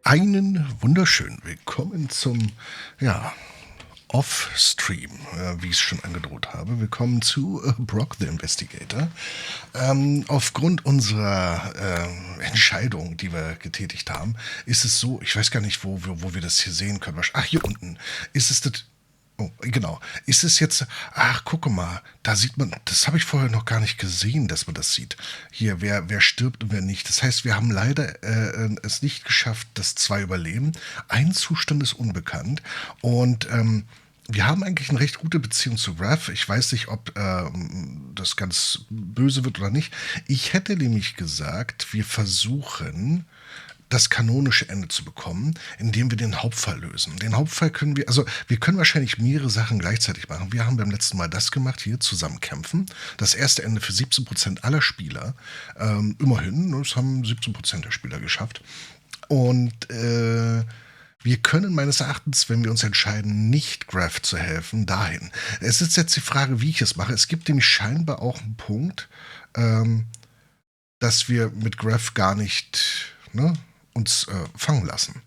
Einen wunderschönen Willkommen zum, Off-Stream, wie ich es schon angedroht habe. Willkommen zu BROK the Investigator. Aufgrund unserer Entscheidung, die wir getätigt haben, ist es so, ich weiß gar nicht, wo wir das hier sehen können. Ach, hier unten ist es das. Oh, genau. Ist es jetzt, gucke mal, da sieht man, das habe ich vorher noch gar nicht gesehen, dass man das sieht. Hier, wer stirbt und wer nicht. Das heißt, wir haben leider es nicht geschafft, dass 2 überleben. Ein Zustand ist unbekannt und wir haben eigentlich eine recht gute Beziehung zu Graf. Ich weiß nicht, ob das ganz böse wird oder nicht. Ich hätte nämlich gesagt, wir versuchen das kanonische Ende zu bekommen, indem wir den Hauptfall lösen. Den Hauptfall können wir, also wir können wahrscheinlich mehrere Sachen gleichzeitig machen. Wir haben beim letzten Mal das gemacht, hier zusammen kämpfen. Das erste Ende für 17% aller Spieler. Immerhin, das haben 17% der Spieler geschafft. Und wir können meines Erachtens, wenn wir uns entscheiden, nicht Graf zu helfen, dahin. Es ist jetzt die Frage, wie ich es mache. Es gibt nämlich scheinbar auch einen Punkt, dass wir mit Graf gar nicht uns fangen lassen.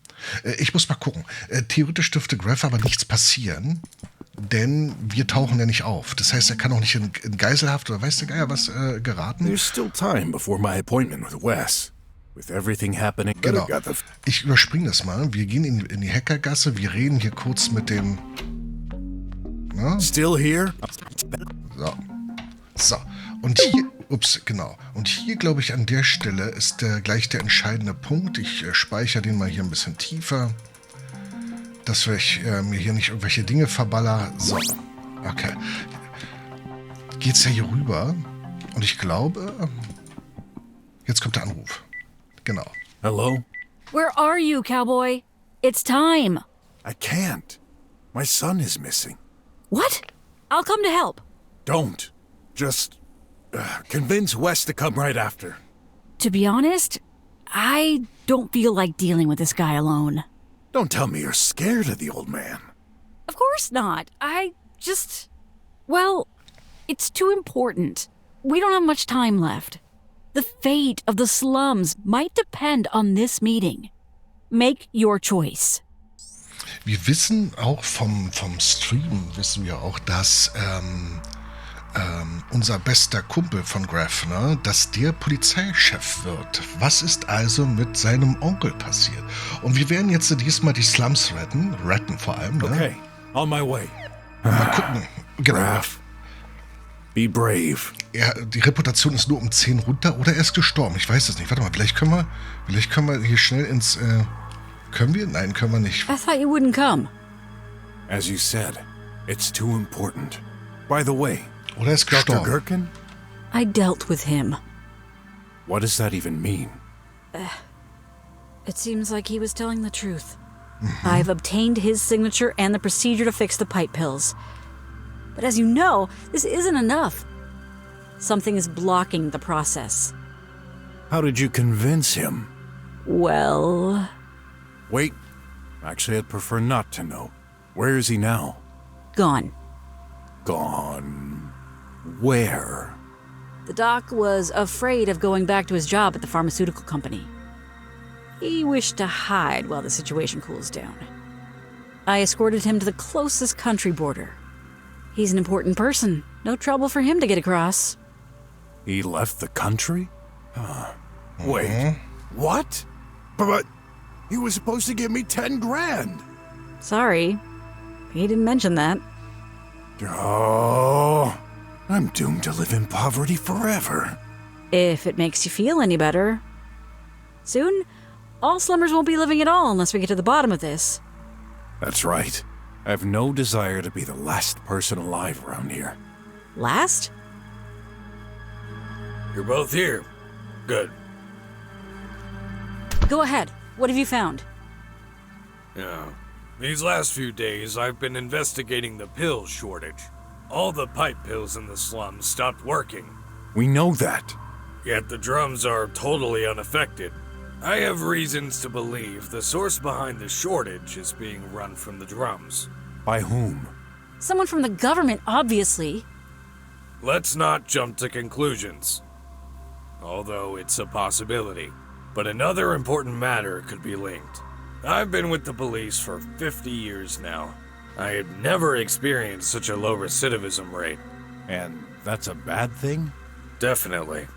Ich muss mal gucken. Theoretisch dürfte Graf aber nichts passieren, denn wir tauchen ja nicht auf. Das heißt, er kann auch nicht in Geiselhaft oder weiß der Geier was geraten. There's still time before my appointment with Wes. With everything happening. Genau. Ich überspringe das mal. Wir gehen in die Hackergasse. Wir reden hier kurz mit dem. Still here? So. Und hier. Ups, genau. Und hier, glaube ich, an der Stelle ist gleich der entscheidende Punkt. Ich speichere den mal hier ein bisschen tiefer, dass ich mir hier nicht irgendwelche Dinge verballer. So, okay. Geht's ja hier rüber. Und ich glaube, jetzt kommt der Anruf. Genau. Hello? Where are you, cowboy? It's time. I can't. My son is missing. What? I'll come to help. Don't. Just convince Wes to come right after. To be honest, I don't feel like dealing with this guy alone. Don't tell me you're scared of the old man. Of course not. Well, it's too important. We don't have much time left. The fate of the slums might depend on this meeting. Make your choice. Wir wissen auch vom Stream, wissen wir auch, dass unser bester Kumpel von Graf, dass der Polizeichef wird. Was ist also mit seinem Onkel passiert? Und wir werden jetzt diesmal die Slums retten vor allem. Okay, on my way. Mal gucken. Genau. Graf, be brave. Die Reputation ist nur um 10 runter oder er ist gestorben. Ich weiß es nicht. Warte mal, vielleicht können wir hier schnell ins... können wir? Nein, können wir nicht. I thought you wouldn't come. As you said, it's too important. By the way, oder er ist Dr. gestorben. Gherkin? I dealt with him. What does that even mean? It seems like he was telling the truth. I've obtained his signature and the procedure to fix the pipe pills. But as you know, this isn't enough. Something is blocking the process. How did you convince him? Well... Wait. Actually, I'd prefer not to know. Where is he now? Gone. Gone. Where? The doc was afraid of going back to his job at the pharmaceutical company. He wished to hide while the situation cools down. I escorted him to the closest country border. He's an important person. No trouble for him to get across. He left the country? Wait. What? But he was supposed to give me 10 grand. Sorry. He didn't mention that. Oh, I'm doomed to live in poverty forever. If it makes you feel any better. Soon, all slummers won't be living at all unless we get to the bottom of this. That's right. I have no desire to be the last person alive around here. Last? You're both here. Good. Go ahead. What have you found? Yeah. These last few days, I've been investigating the pill shortage. All the pipe pills in the slums stopped working. We know that. Yet the drums are totally unaffected. I have reasons to believe the source behind the shortage is being run from the drums. By whom? Someone from the government, obviously. Let's not jump to conclusions. Although it's a possibility. But another important matter could be linked. I've been with the police for 50 years now. I had never experienced such a low recidivism rate. And that's a bad thing? Definitely.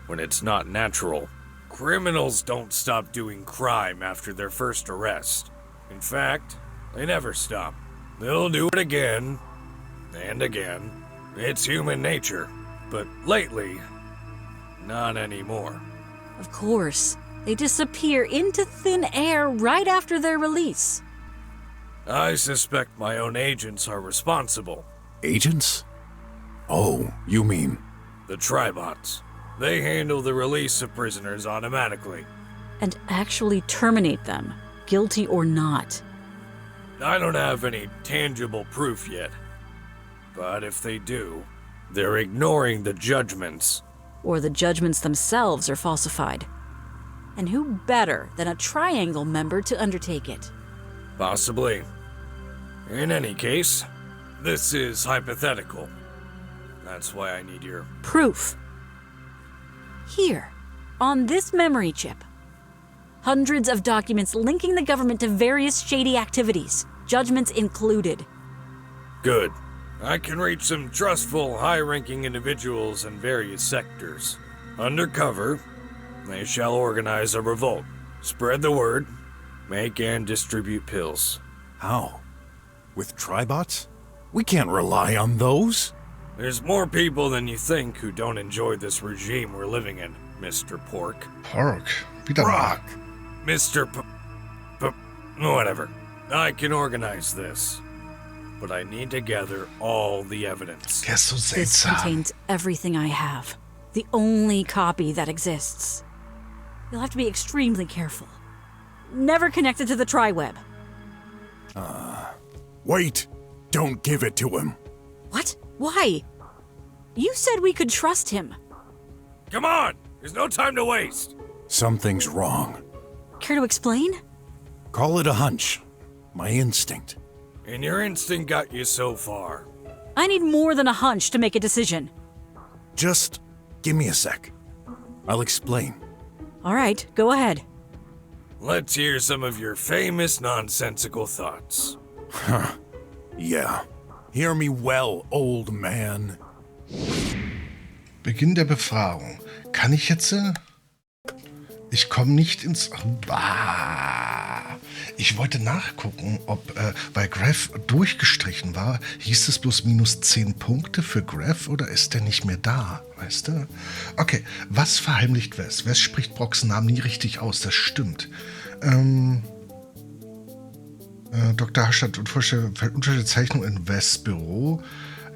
When it's not natural. Criminals don't stop doing crime after their first arrest. In fact, they never stop. They'll do it again and again. It's human nature. But lately, not anymore. Of course. They disappear into thin air right after their release. I suspect my own agents are responsible. Agents? Oh, you mean... The Tribots. They handle the release of prisoners automatically. And actually terminate them, guilty or not. I don't have any tangible proof yet. But if they do, they're ignoring the judgments. Or the judgments themselves are falsified. And who better than a Triangle member to undertake it? Possibly. In any case, this is hypothetical. That's why I need your... Proof. Here, on this memory chip. Hundreds of documents linking the government to various shady activities, judgments included. Good. I can reach some trustful, high-ranking individuals in various sectors. Undercover, they shall organize a revolt, spread the word, make and distribute pills. How? With Tribots? We can't rely on those. There's more people than you think who don't enjoy this regime we're living in, Mr. Pork. Pork. Wieder Brock! Mr. Whatever. I can organize this. But I need to gather all the evidence. Der ist so This seltsam. contains everything I have. The only copy that exists. You'll have to be extremely careful. Never connected to the Triweb. Wait! Don't give it to him. What? Why? You said we could trust him. Come on! There's no time to waste! Something's wrong. Care to explain? Call it a hunch. My instinct. And your instinct got you so far. I need more than a hunch to make a decision. Just give me a sec. I'll explain. All right, go ahead. Let's hear some of your famous nonsensical thoughts. Yeah. Hear me well, old man. Beginn der Befragung. Kann ich jetzt... Ich komme nicht ins... Ich wollte nachgucken, ob... weil Graf durchgestrichen war, hieß es bloß minus 10 Punkte für Graf oder ist der nicht mehr da? Weißt du? Okay, was verheimlicht Wes? Wes spricht Broks Namen nie richtig aus, das stimmt. Dr. Haschert Unterzeichnung in Wes Büro.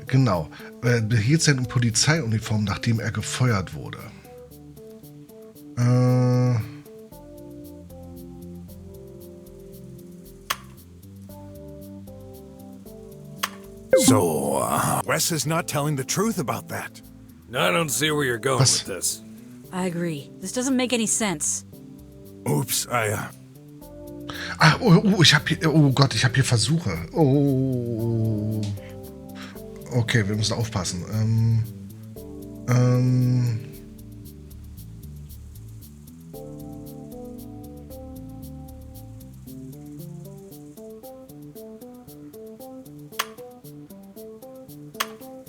Genau. Behielt seine Polizeiuniform, nachdem er gefeuert wurde. So, Wes is not telling the truth about that. I don't see where you're going Was? with this. I agree. This doesn't make any sense. Oops, Ich habe hier... Oh Gott, ich habe hier Versuche. Oh. Okay, wir müssen aufpassen.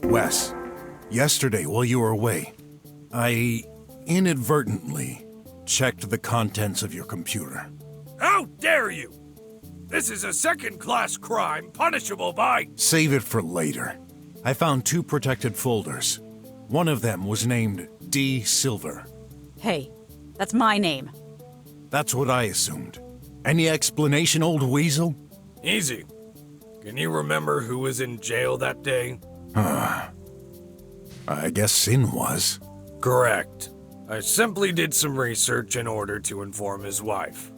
Wes, yesterday while you were away, I inadvertently checked the contents of your computer. How dare you! This is a second-class crime punishable by... Save it for later. I found 2 protected folders. One of them was named D. Silver. Hey, that's my name. That's what I assumed. Any explanation, old weasel? Easy. Can you remember who was in jail that day? I guess Sin was. Correct. I simply did some research in order to inform his wife.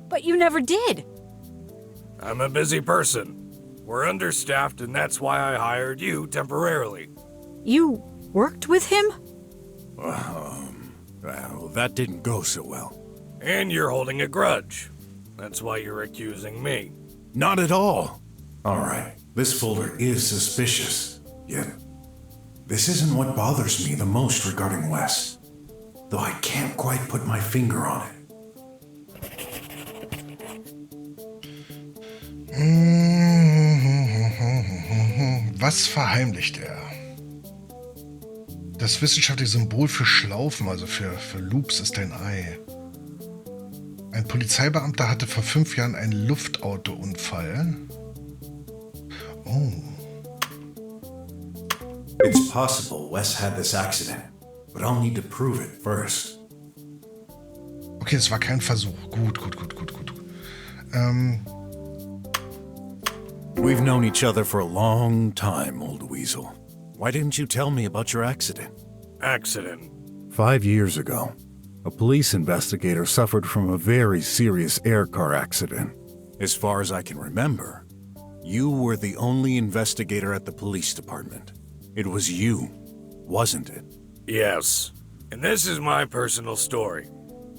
But you never did. I'm a busy person. We're understaffed, and that's why I hired you temporarily. You worked with him? Well, that didn't go so well. And you're holding a grudge. That's why you're accusing me. Not at all. All right, this folder is suspicious. Yet, this isn't what bothers me the most regarding Wes. Though I can't quite put my finger on it. Was verheimlicht er? Das wissenschaftliche Symbol für Schlaufen, also für Loops, ist ein Ei. Ein Polizeibeamter hatte vor 5 Jahren einen Luftautounfall. Oh. It's possible Wes had this accident, but I'll need to prove it first. Okay, es war kein Versuch. Gut. We've known each other for a long time, old weasel. Why didn't you tell me about your accident? Accident. 5 years ago, a police investigator suffered from a very serious air car accident. As far as I can remember, you were the only investigator at the police department. It was you, wasn't it? Yes. And this is my personal story.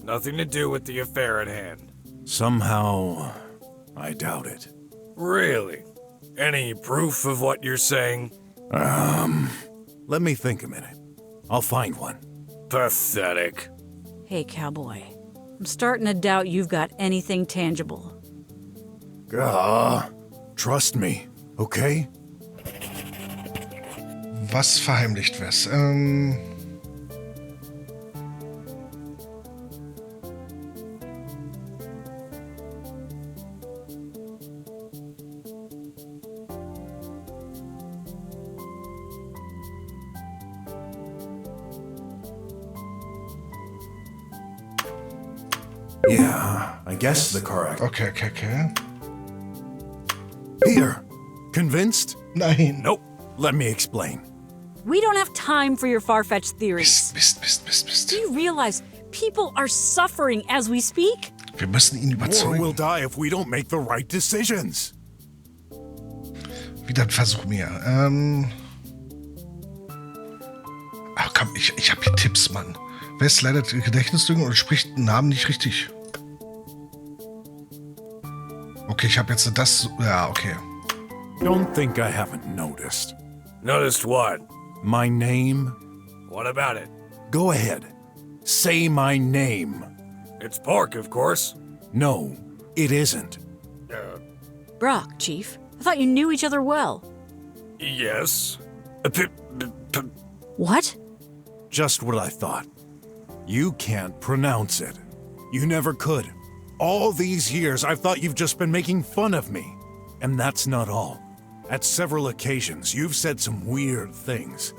Nothing to do with the affair at hand. Somehow, I doubt it. Really? Any proof of what you're saying? Let me think a minute. I'll find one. Pathetic. Hey, cowboy. I'm starting to doubt you've got anything tangible. Trust me, okay? Was verheimlicht Wes? Yeah, I guess the car accident. Okay. Here. Convinced? Nein. Nope. Let me explain. We don't have time for your far-fetched theories. Mist. Do you realize people are suffering as we speak? Wir müssen ihn Or überzeugen. we'll die if we don't make the right decisions. Wieder ein Versuch mehr. Ach komm, ich hab hier Tipps, Mann. Wes leidet Gedächtnislücken und spricht den Namen nicht richtig. Okay, ich habe jetzt das... Ja, okay. Don't think I haven't noticed. Noticed what? My name? What about it? Go ahead. Say my name. It's pork, of course. No, it isn't. Brock, Chief. I thought you knew each other well. Yes. What? Just what I thought. You can't pronounce it. You never could. All these years, I've thought you've just been making fun of me. And that's not all. At several occasions, you've said some weird things,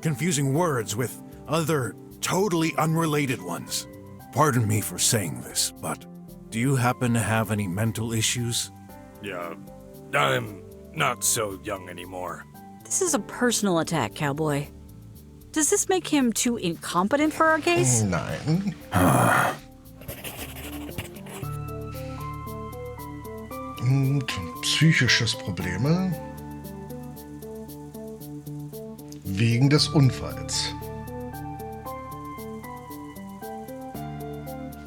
confusing words with other totally unrelated ones. Pardon me for saying this, but do you happen to have any mental issues? Yeah, I'm not so young anymore. This is a personal attack, cowboy. Does this make him too incompetent for our case? Nein. Und psychisches Probleme. Wegen des Unfalls.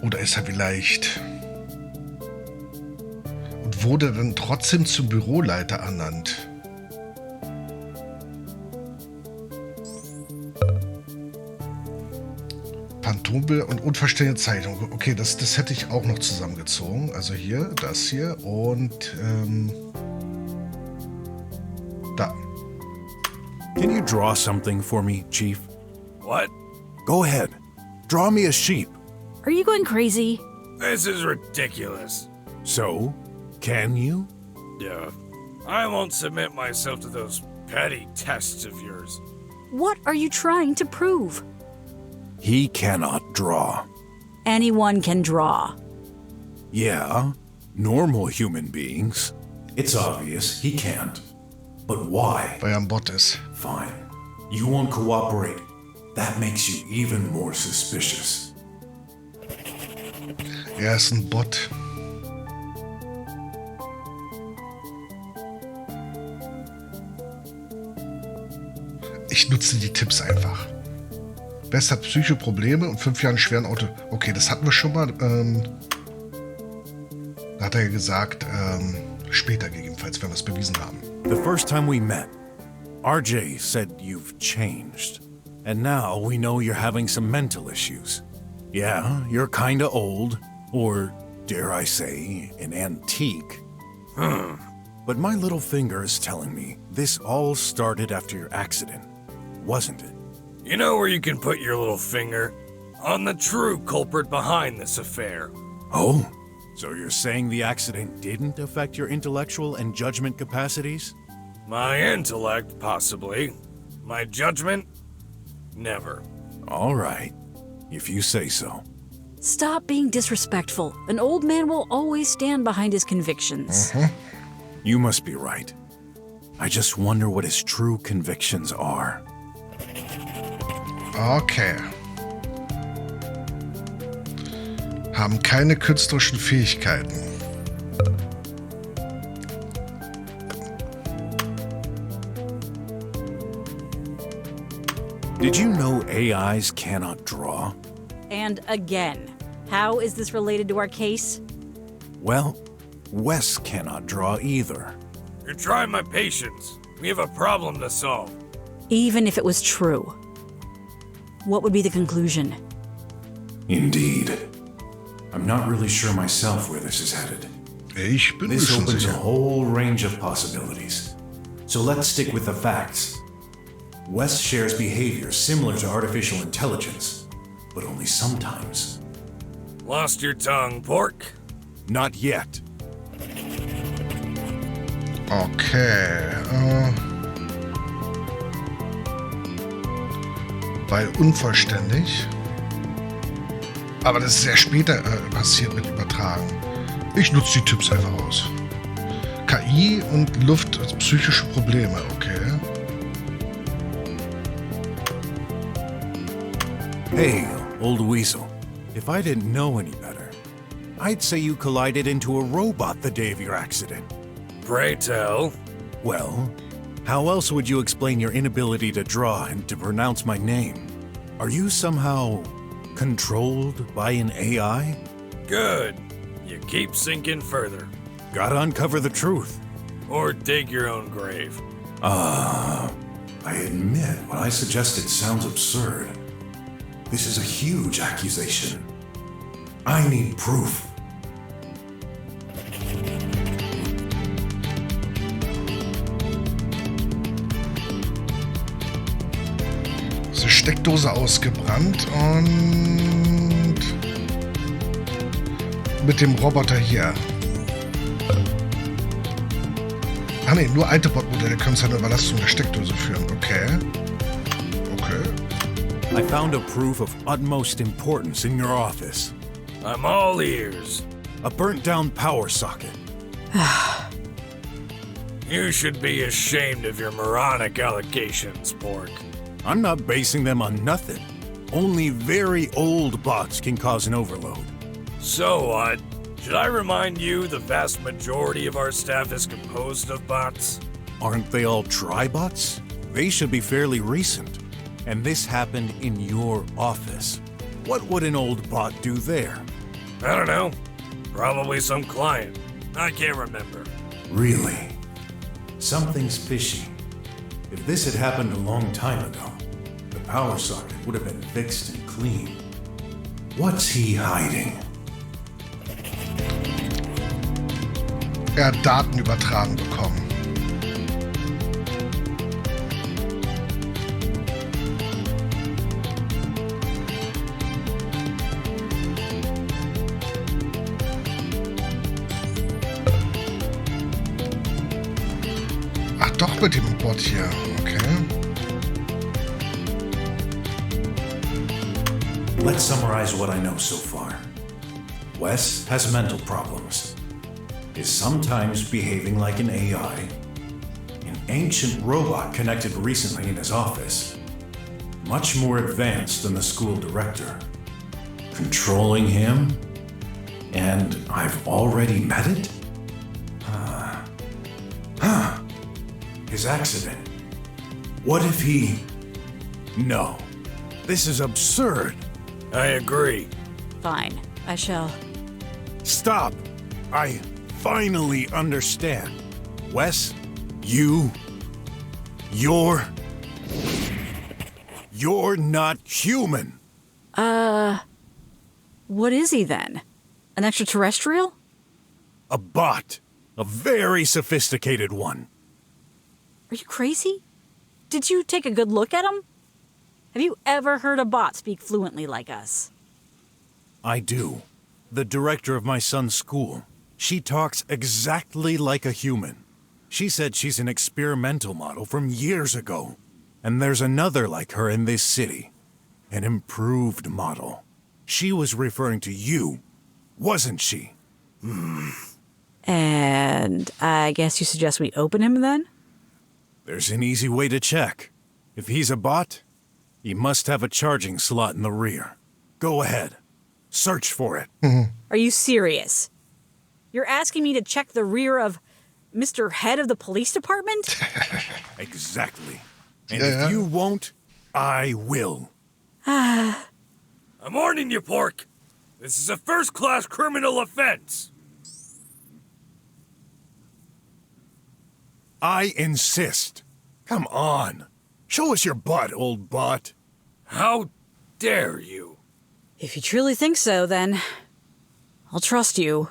Oder ist er vielleicht... Und wurde dann trotzdem zum Büroleiter ernannt? Phantombilder und unverständliche Zeichnung. Okay, das hätte ich auch noch zusammengezogen. Also hier, das hier und da. Can you draw something for me, Chief? What? Go ahead. Draw me a sheep. Are you going crazy? This is ridiculous. So, can you? Yeah. I won't submit myself to those petty tests of yours. What are you trying to prove? He cannot draw. Anyone can draw. Yeah, normal human beings. It's obvious he can't. But why? Weil er ein Bot ist. Fine. You won't cooperate. That makes you even more suspicious. Er ist ein Bot. Ich nutze die Tipps einfach. Wes hat psychische Probleme und 5 Jahre einen schweren Auto. Okay, das hatten wir schon mal. Da hat er ja gesagt, später gegebenenfalls, wenn wir es bewiesen haben. The first time we met, RJ said you've changed. And now we know you're having some mental issues. Yeah, you're kinda old, or dare I say, an antique. but my little finger is telling me this all started after your accident, wasn't it? You know where you can put your little finger? On the true culprit behind this affair. Oh, so you're saying the accident didn't affect your intellectual and judgment capacities? My intellect, possibly. My judgment? Never. All right, if you say so. Stop being disrespectful. An old man will always stand behind his convictions. You must be right. I just wonder what his true convictions are. Okay. Haben keine künstlerischen Fähigkeiten. Did you know AIs cannot draw? And again, how is this related to our case? Well, Wes cannot draw either. You're trying my patience. We have a problem to solve. Even if it was true, what would be the conclusion? Indeed. I'm not really sure myself where this is headed. Ich bin This schon opens a sicher. whole range of possibilities. So let's stick with the facts. Wes shares behavior similar to artificial intelligence, but only sometimes. Lost your tongue, pork? Not yet. Okay. Weil unvollständig. Aber das ist ja später passiert mit Übertragen. Ich nutze die Tipps einfach aus. KI und Luft, also psychische Probleme, okay. Hey, old weasel. If I didn't know any better, I'd say you collided into a robot the day of your accident. Pray tell. Well, how else would you explain your inability to draw and to pronounce my name? Are you somehow controlled by an AI? Good. You keep sinking further. Gotta uncover the truth. Or dig your own grave. I admit what I suggested sounds absurd. This is a huge accusation. I need proof. Ist die Steckdose ausgebrannt und mit dem Roboter hier. Ah ne, nur alte Botmodelle können es an der Überlastung der Steckdose führen. Okay. Okay. I found a proof of utmost importance in your office. I'm all ears. A burnt-down power socket. You should be ashamed of your moronic allegations, pork. I'm not basing them on nothing. Only very old bots can cause an overload. So what? Should I remind you the vast majority of our staff is composed of bots? Aren't they all tribots? They should be fairly recent. And this happened in your office. What would an old bot do there? I don't know. Probably some client. I can't remember. Really? Something's fishy. If this had happened a long time ago, the power socket would have been fixed and clean. What's he hiding? Er hat Daten übertragen bekommen. Ach doch, mit dem Bot hier. Okay. Let's summarize what I know so far. Wes has mental problems, is sometimes behaving like an AI, an ancient robot connected recently in his office, much more advanced than the school director, controlling him, and I've already met it? His accident. What if he... No. This is absurd. I agree. Fine, I shall. Stop. I finally understand. Wes, you're not human. What is he then? An extraterrestrial? A bot. A very sophisticated one. Are you crazy? Did you take a good look at him? Have you ever heard a bot speak fluently like us? I do. The director of my son's school. She talks exactly like a human. She said she's an experimental model from years ago. And there's another like her in this city. An improved model. She was referring to you, wasn't she? And I guess you suggest we open him then? There's an easy way to check. If he's a bot, he must have a charging slot in the rear. Go ahead. Search for it. Are you serious? You're asking me to check the rear of Mr. Head of the Police Department? Exactly. And if you won't, I will. I'm warning you, Pork. This is a first-class criminal offense. I insist. Come on. Show us your butt, old bot. How dare you? If you truly think so, then I'll trust you.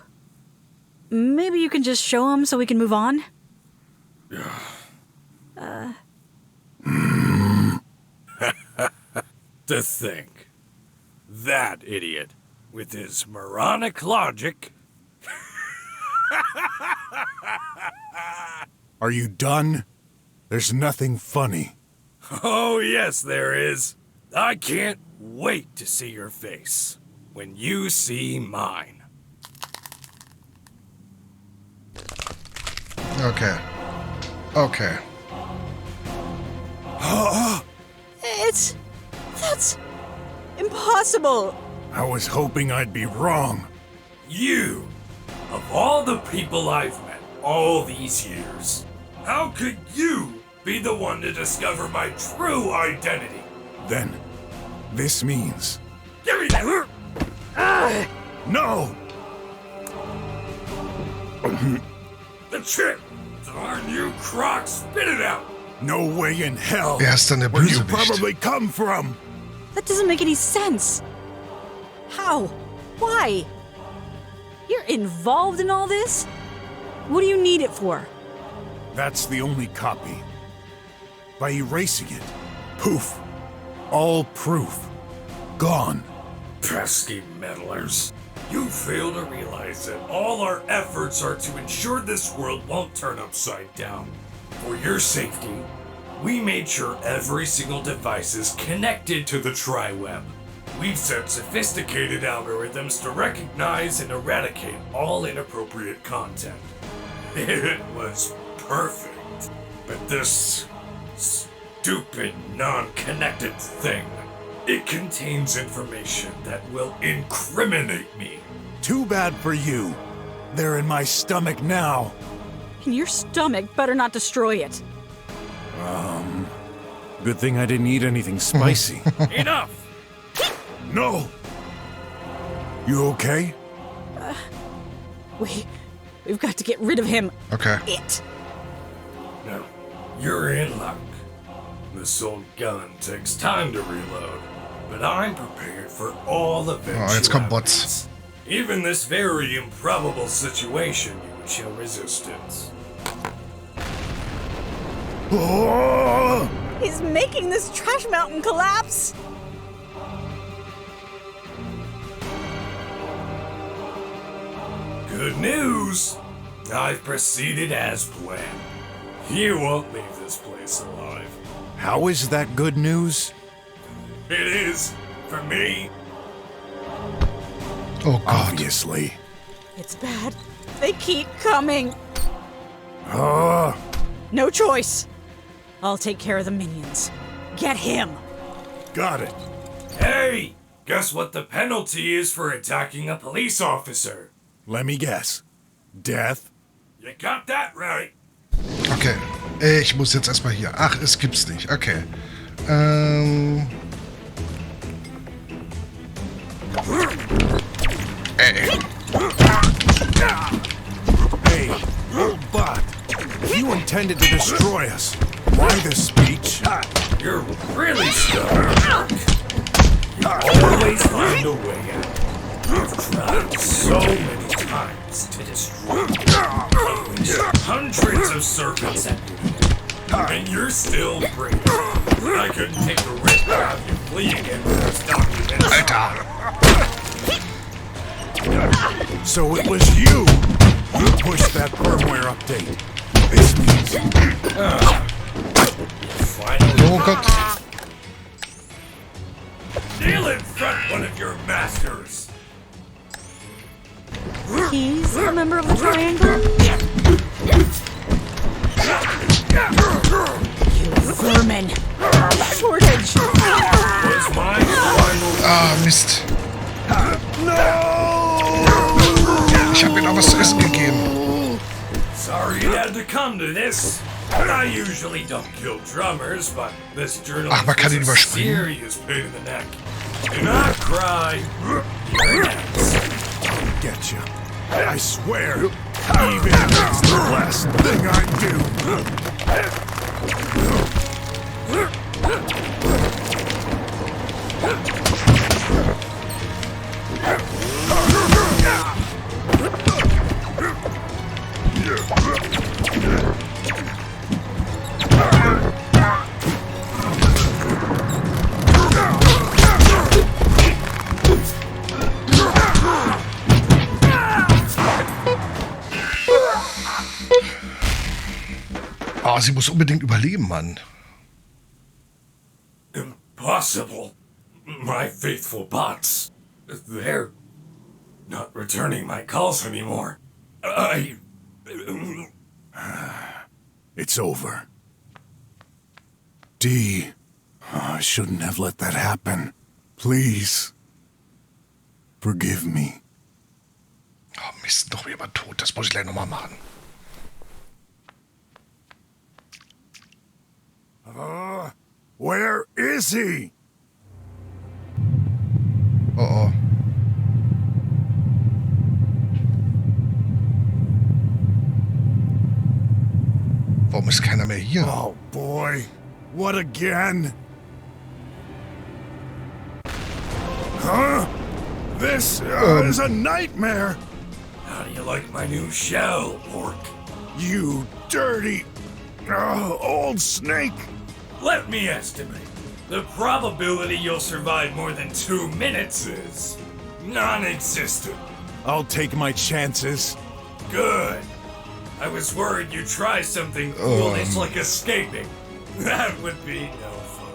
Maybe you can just show him so we can move on? To think. That idiot, with his moronic logic. Are you done? There's nothing funny. Oh, yes, there is. I can't wait to see your face when you see mine. Okay. Okay. That's impossible. I was hoping I'd be wrong. You, of all the people I've met all these years, how could you be the one to discover my true identity? Then, this means... Give me that! No! The chip! Darn you, Croc! Spit it out! No way in hell! Wer ist denn der Where you Bösewicht? probably come from! That doesn't make any sense. How? Why? You're involved in all this? What do you need it for? That's the only copy. By erasing it, poof, all proof, gone. Pesky meddlers. You fail to realize that all our efforts are to ensure this world won't turn upside down. For your safety, we made sure every single device is connected to the tri-web. We've set sophisticated algorithms to recognize and eradicate all inappropriate content. It was perfect. But this stupid, non-connected thing, it contains information that will incriminate me. Too bad for you. They're in my stomach now. And your stomach better not destroy it. Good thing I didn't eat anything spicy. Enough! No! You okay? We've got to get rid of him. Okay. It. No, you're in luck. This old gun takes time to reload, but I'm prepared for all eventualities. jetzt kommen Bots. Even this very improbable situation, you would show resistance. Oh! He's making this trash mountain collapse. Good news! I've proceeded as planned. You won't leave this place alive. How is that good news? It is, for me. Oh Gott. Obviously. It's bad. They keep coming. Oh! No choice. I'll take care of the minions. Get him. Got it. Hey! Guess what the penalty is for attacking a police officer? Let me guess. Death? You got that right. Okay. Ich muss jetzt erstmal hier. Ach, es gibt's nicht. Okay. Hey, old bot. If you intended to destroy us, why this speech? You're really stubborn. You always find a way out. You've tried so many times. attempts to destroy me. Hundreds of serpents at you. And you're still breathing. I couldn't take the risk of you fleeing in with those documents. Alter! So it was you who pushed that firmware update. This means Finally, Oh Gott. kneel in front one of your masters. He's a member of the Triangle? You vermin! Shortage! Was my final Ah, Mist. Ich hab ihm noch was zu essen gegeben. Sorry it had to come to this. I usually don't kill drummers, but this journal Ach, man kann ihn is a überspringen. serious pain in the neck. Do not cry. You're next. get you. I swear, even if it's the last thing I do. Oh, sie muss unbedingt überleben, Mann. Impossible. My faithful bots. They're not returning my calls anymore. It's over. D. I shouldn't have let that happen. Please. Forgive me. Oh, Mist, doch jemand tot. Das muss ich gleich nochmal machen. Where is he? Oh, oh. Warum ist keiner mehr hier? Oh boy. What again? Huh? This is a nightmare. How do you like my new shell, Orc? You dirty old snake. Let me estimate. The probability you'll survive more than 2 minutes is non-existent. I'll take my chances. Good. I was worried you'd try something foolish like escaping. That would be no fun.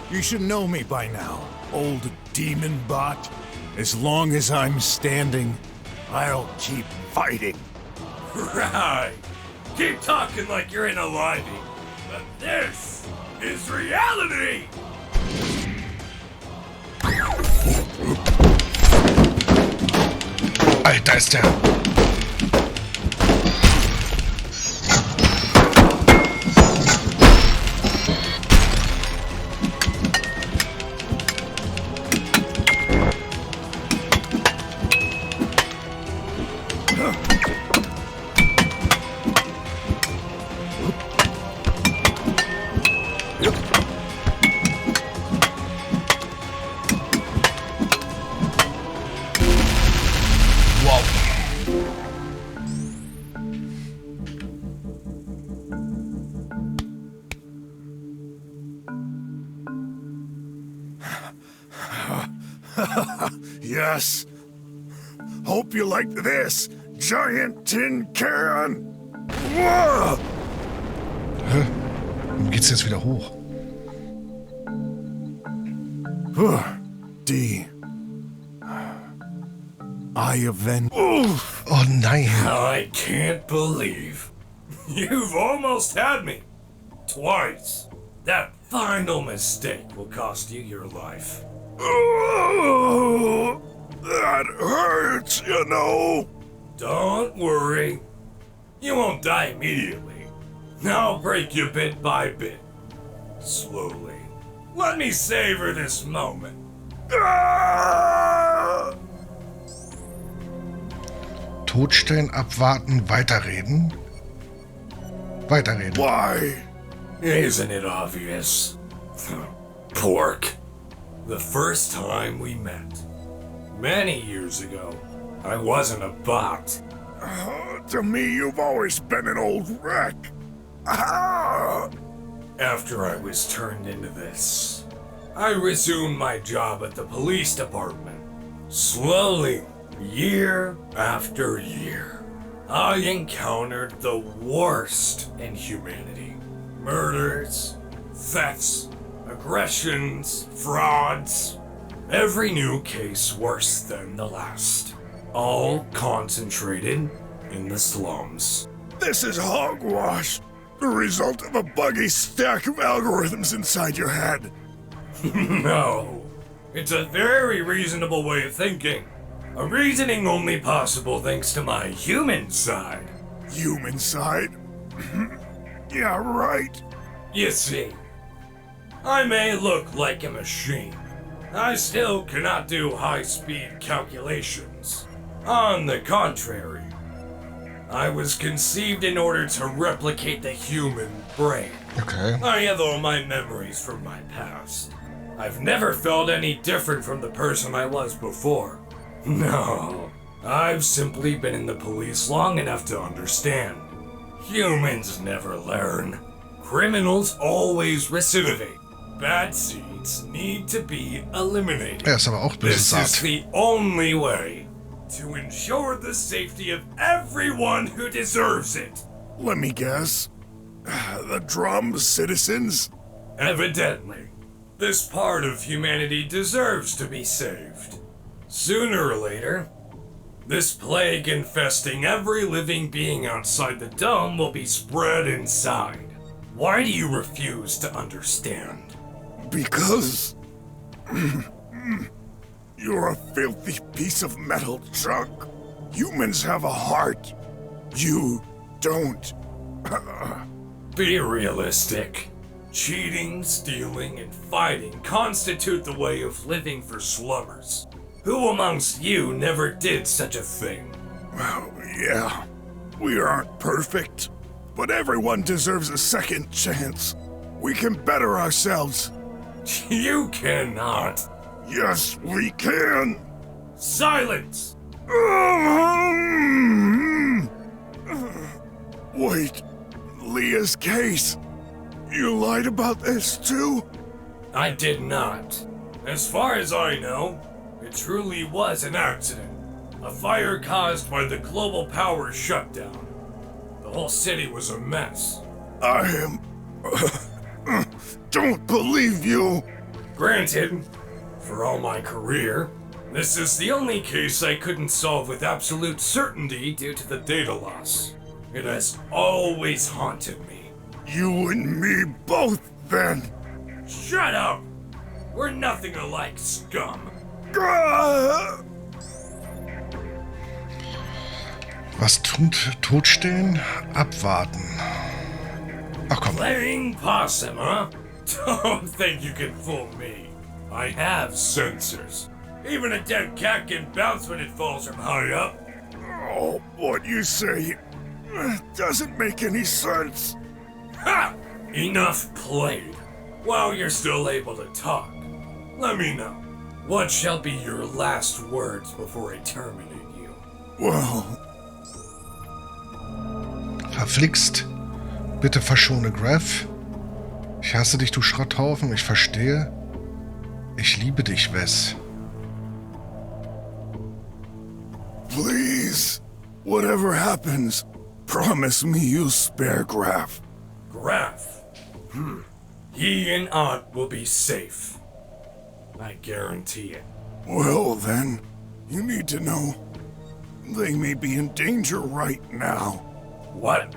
You should know me by now, old demon bot. As long as I'm standing, I'll keep fighting. Right. Keep talking like you're in a living. But this is reality! Alter, da ist der. Yes. Hope you like this, giant tin can. Whoa! Warum geht's jetzt wieder hoch? D. I avenge. Oh nein. I can't believe you've almost had me. Twice. That final mistake will cost you your life. Oh, that hurts, you know. Don't worry. You won't die immediately. I'll break you bit by bit. Slowly. Let me savor this moment. Totstellen, abwarten, weiterreden. Weiterreden. Why? Isn't it obvious? Pork. The first time we met. Many years ago, I wasn't a bot. To me, you've always been an old wreck. After I was turned into this, I resumed my job at the police department. Slowly, year after year, I encountered the worst in humanity. Murders, thefts, aggressions, frauds. Every new case worse than the last. All concentrated in the slums. This is hogwash. The result of a buggy stack of algorithms inside your head. No. It's a very reasonable way of thinking. A reasoning only possible thanks to my human side. Human side? Yeah, right. You see, I may look like a machine. I still cannot do high-speed calculations. On the contrary, I was conceived in order to replicate the human brain. Okay. I have all my memories from my past. I've never felt any different from the person I was before. No, I've simply been in the police long enough to understand. Humans never learn. Criminals always recidivate. Bad seeds need to be eliminated. Er ist aber auch böse This is satt. the only way to ensure the safety of everyone who deserves it. Let me guess. The drum citizens? Evidently, this part of humanity deserves to be saved. Sooner or later, this plague infesting every living being outside the dome will be spread inside. Why do you refuse to understand? Because... You're a filthy piece of metal junk. Humans have a heart. You don't. Be realistic. Cheating, stealing, and fighting constitute the way of living for slummers. Who amongst you never did such a thing? Well, yeah. We aren't perfect. But everyone deserves a second chance. We can better ourselves. You cannot. Yes, we can. Silence! Wait, Leah's case. You lied about this too? I did not. As far as I know, it truly was an accident. A fire caused by the global power shutdown. The whole city was a mess. I am... don't believe you. Granted, for all my career, this is the only case I couldn't solve with absolute certainty due to the data loss. It has always haunted me. You and me both, then. Shut up! We're nothing alike, scum. Grrrr! Was tut? Totstellen? Abwarten. Ach komm. Playing possum, huh? Don't think you can fool me. I have sensors. Even a dead cat can bounce when it falls from high up. Oh, what you say doesn't make any sense. Ha! Enough played. While you're still able to talk, let me know. What shall be your last words before I terminate you? Well, Verflixt. Bitte verschone Graf. Ich hasse dich, du Schrotthaufen. Ich verstehe. Ich liebe dich, Wes. please, whatever happens, promise me you'll spare Graf. Graf? He and Ott will be safe. I guarantee it. Well then, you need to know, they may be in danger right now. What?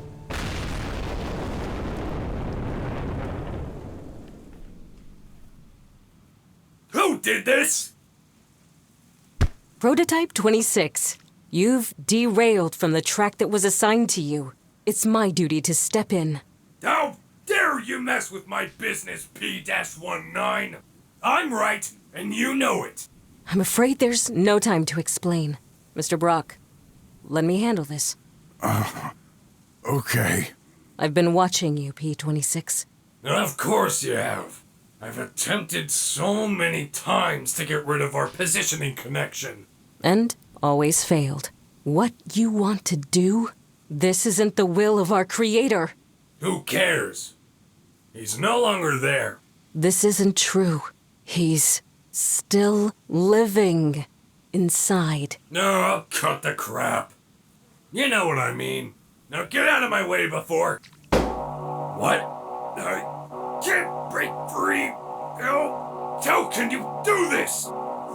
Who did this? Prototype 26. You've derailed from the track that was assigned to you. It's my duty to step in. How dare you mess with my business, P-19? I'm right, and you know it. I'm afraid there's no time to explain. Mr. Brock, let me handle this. Okay. I've been watching you, P26. Of course you have. I've attempted so many times to get rid of our positioning connection. And always failed. What you want to do? This isn't the will of our creator. Who cares? He's no longer there. This isn't true. He's still living inside. No, cut the crap. You know what I mean. Now get out of my way before... What? I can't break free. How can you do this?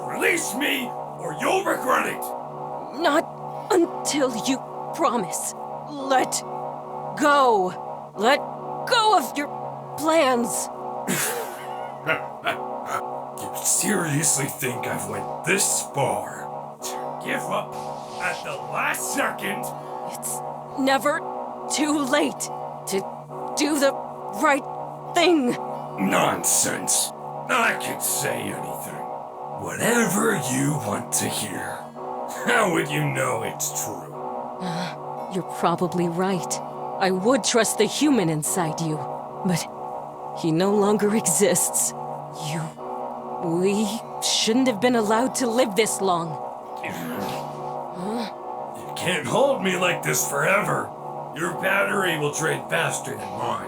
Release me, or you'll regret it. Not until you promise. Let go. Let go of your plans. You seriously think I've went this far to give up at the last second? It's never too late to do the right thing. Nonsense. I can say anything. Whatever you want to hear. How would you know it's true? You're probably right. I would trust the human inside you, but he no longer exists. We shouldn't have been allowed to live this long. You can't hold me like this forever. Your battery will drain faster than mine.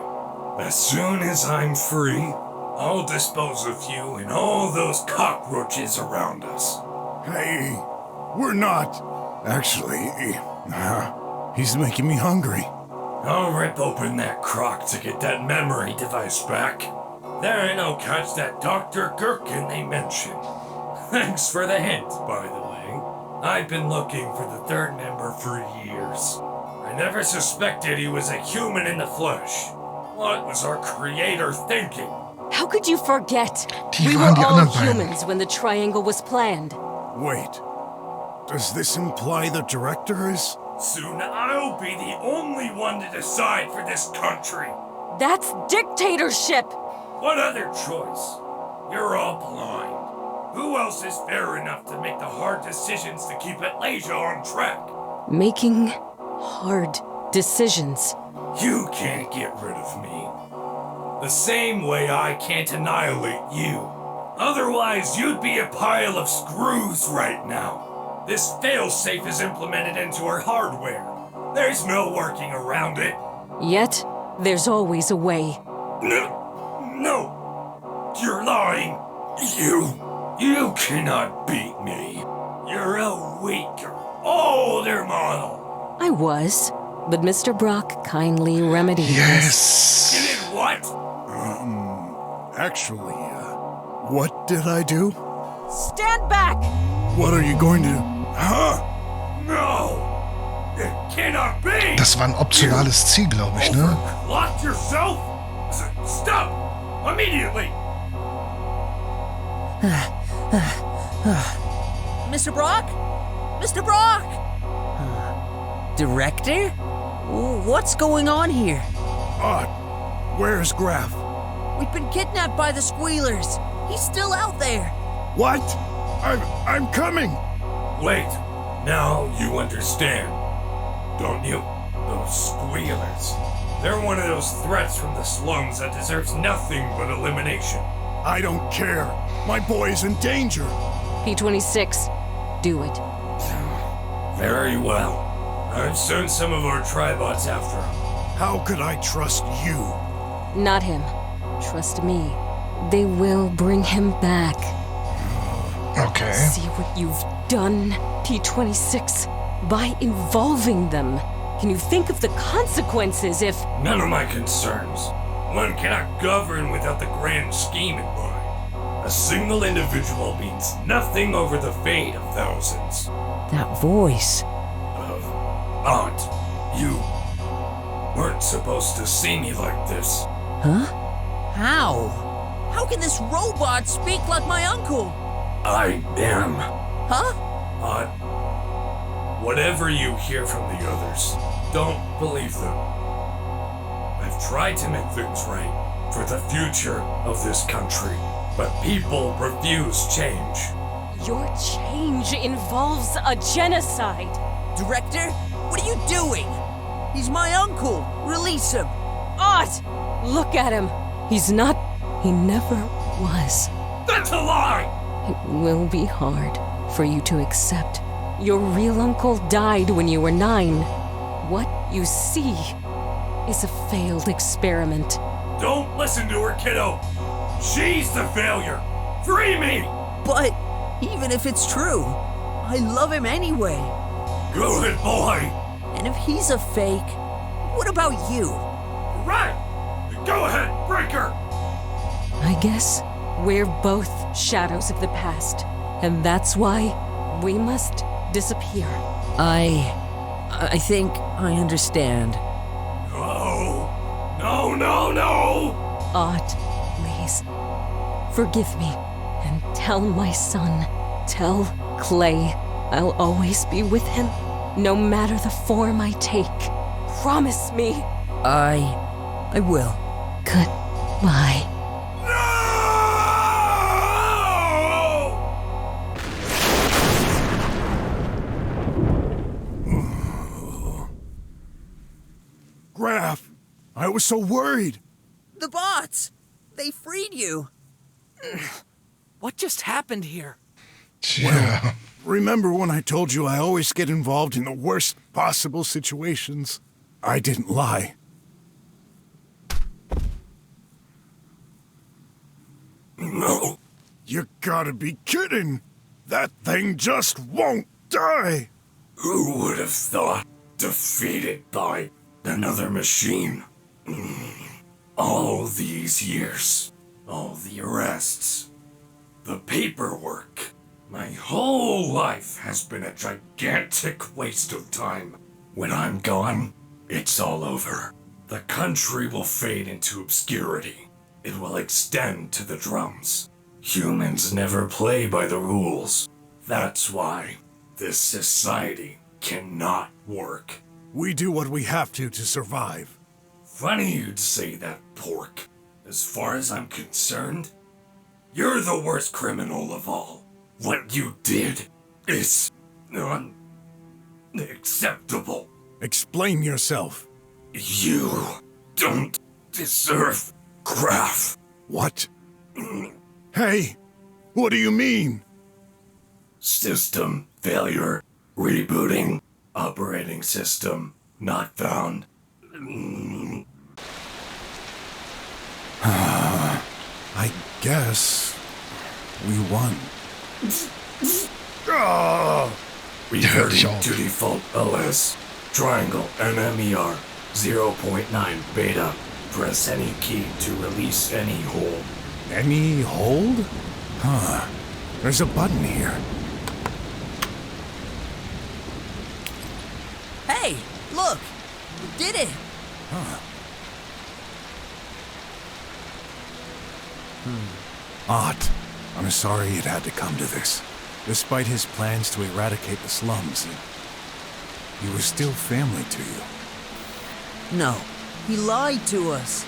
As soon as I'm free, I'll dispose of you and all those cockroaches around us. Hey, we're not. Actually, he's making me hungry. I'll rip open that crock to get that memory device back. Then I'll catch that Dr. Gherkin they mentioned. Thanks for the hint, by the way. I've been looking for the third member for years. I never suspected he was a human in the flesh. What was our creator thinking? How could you forget? Die We waren were die all anderen beiden. humans when the triangle was planned. Wait. Does this imply the director is? Soon I'll be the only one to decide for this country. That's dictatorship! What other choice? You're all blind. Who else is fair enough to make the hard decisions to keep Atlasia on track? Making hard decisions. You can't get rid of me. The same way I can't annihilate you. Otherwise, you'd be a pile of screws right now. This failsafe is implemented into our hardware. There's no working around it. Yet, there's always a way. No, you're lying. You cannot beat me. You're a weaker, older model. I was, but Mr. Brock kindly remedied this. Yes. You did what? Actually, what did I do? Stand back! What are you going to... No! It cannot be! Das war ein optionales Ziel, glaube ich, ne? Lock yourself? Stop! Immediately! Mr. Brock? Mr. Brock! Director? What's going on here? Where's Graf? We've been kidnapped by the Squealers. He's still out there. What? I'm coming! Wait, now you understand, don't you? Those squealers. They're one of those threats from the slums that deserves nothing but elimination. I don't care. My boy's in danger. P-26, do it. Very well. I've sent some of our tribots after him. How could I trust you? Not him. Trust me. They will bring him back. Okay. See what you've done, P-26, by involving them. Can you think of the consequences if... None of my concerns. One cannot govern without the grand scheme in mind. A single individual means nothing over the fate of thousands. That voice. Aunt, you weren't supposed to see me like this. Huh? How? How can this robot speak like my uncle? I am. Huh? Aunt, whatever you hear from the others, don't believe them. I've tried to make things right for the future of this country, but people refuse change. Your change involves a genocide. Director, what are you doing? He's my uncle. Release him. Ott! Look at him. He's not... He never was. That's a lie! It will be hard for you to accept, Your real uncle died when you were 9. What you see is a failed experiment. Don't listen to her, kiddo. She's the failure. Free me! But even if it's true, I love him anyway. Good boy. And if he's a fake, what about you? Right. Go ahead, break her. I guess we're both shadows of the past, and that's why we must disappear. I think I understand. No. Art, please, forgive me, and tell my son, tell Clay, I'll always be with him, no matter the form I take. Promise me. I will. Goodbye. Graf, I was so worried. The bots! They freed you! What just happened here? Yeah. Remember when I told you I always get involved in the worst possible situations? I didn't lie. No. You gotta be kidding! That thing just won't die! Who would have thought defeated by another machine? All these years, all the arrests, the paperwork, my whole life has been a gigantic waste of time. When I'm gone, it's all over. The country will fade into obscurity. It will extend to the drums. Humans never play by the rules. That's why this society cannot work. We do what we have to survive. Funny you'd say that, Pork. As far as I'm concerned, you're the worst criminal of all. What you did is unacceptable. Explain yourself. You don't deserve Graf. What? Hey, what do you mean? System failure. Rebooting. Operating system not found. I guess we won. Reverting to default OS. Triangle MMER 0.9 beta. Press any key to release any hold. Any hold? Huh. There's a button here. Hey, look! We did it! Ott, I'm sorry it had to come to this. Despite his plans to eradicate the slums, he was still family to you. No, he lied to us.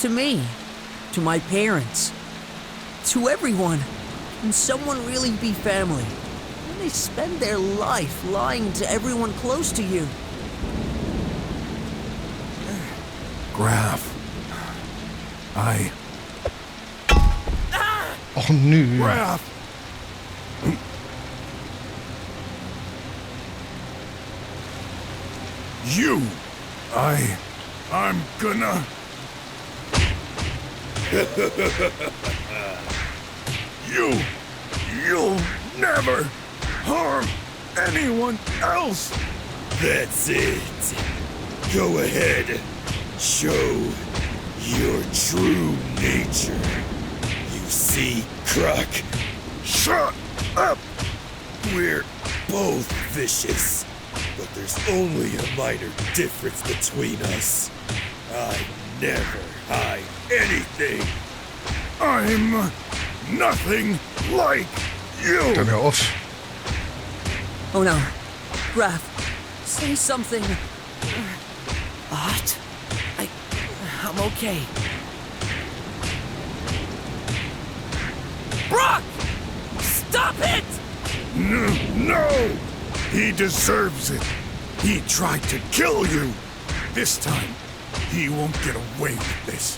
To me. To my parents. To everyone. Can someone really be family? When they spend their life lying to everyone close to you. Graf. Och nu. Graf! You! I'm gonna... You'll never harm anyone else! That's it. Go ahead. Show your true nature. You see, Croc? Shut up! We're both vicious, but there's only a minor difference between us. I never hide anything. I'm nothing like you! Dann hör auf. Oh no. Graf, say something. What? I'm okay. Brock! Stop it! No! He deserves it. He tried to kill you. This time, he won't get away with this.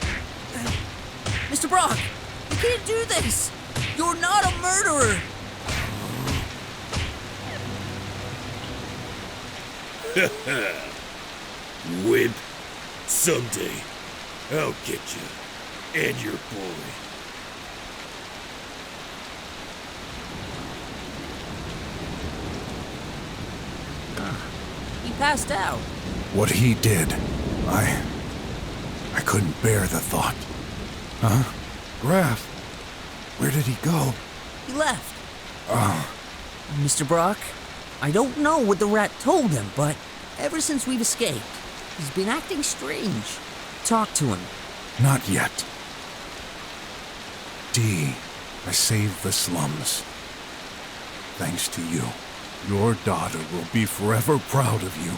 Mr. Brock, you can't do this! You're not a murderer! Wimp. Someday, I'll get you. And your boy. He passed out. What he did, I couldn't bear the thought. Huh? Graf, where did he go? He left. Mr. Brock, I don't know what the rat told him, but ever since we've escaped, he's been acting strange. Talk to him. Not yet. D, I saved the slums. Thanks to you. Your daughter will be forever proud of you.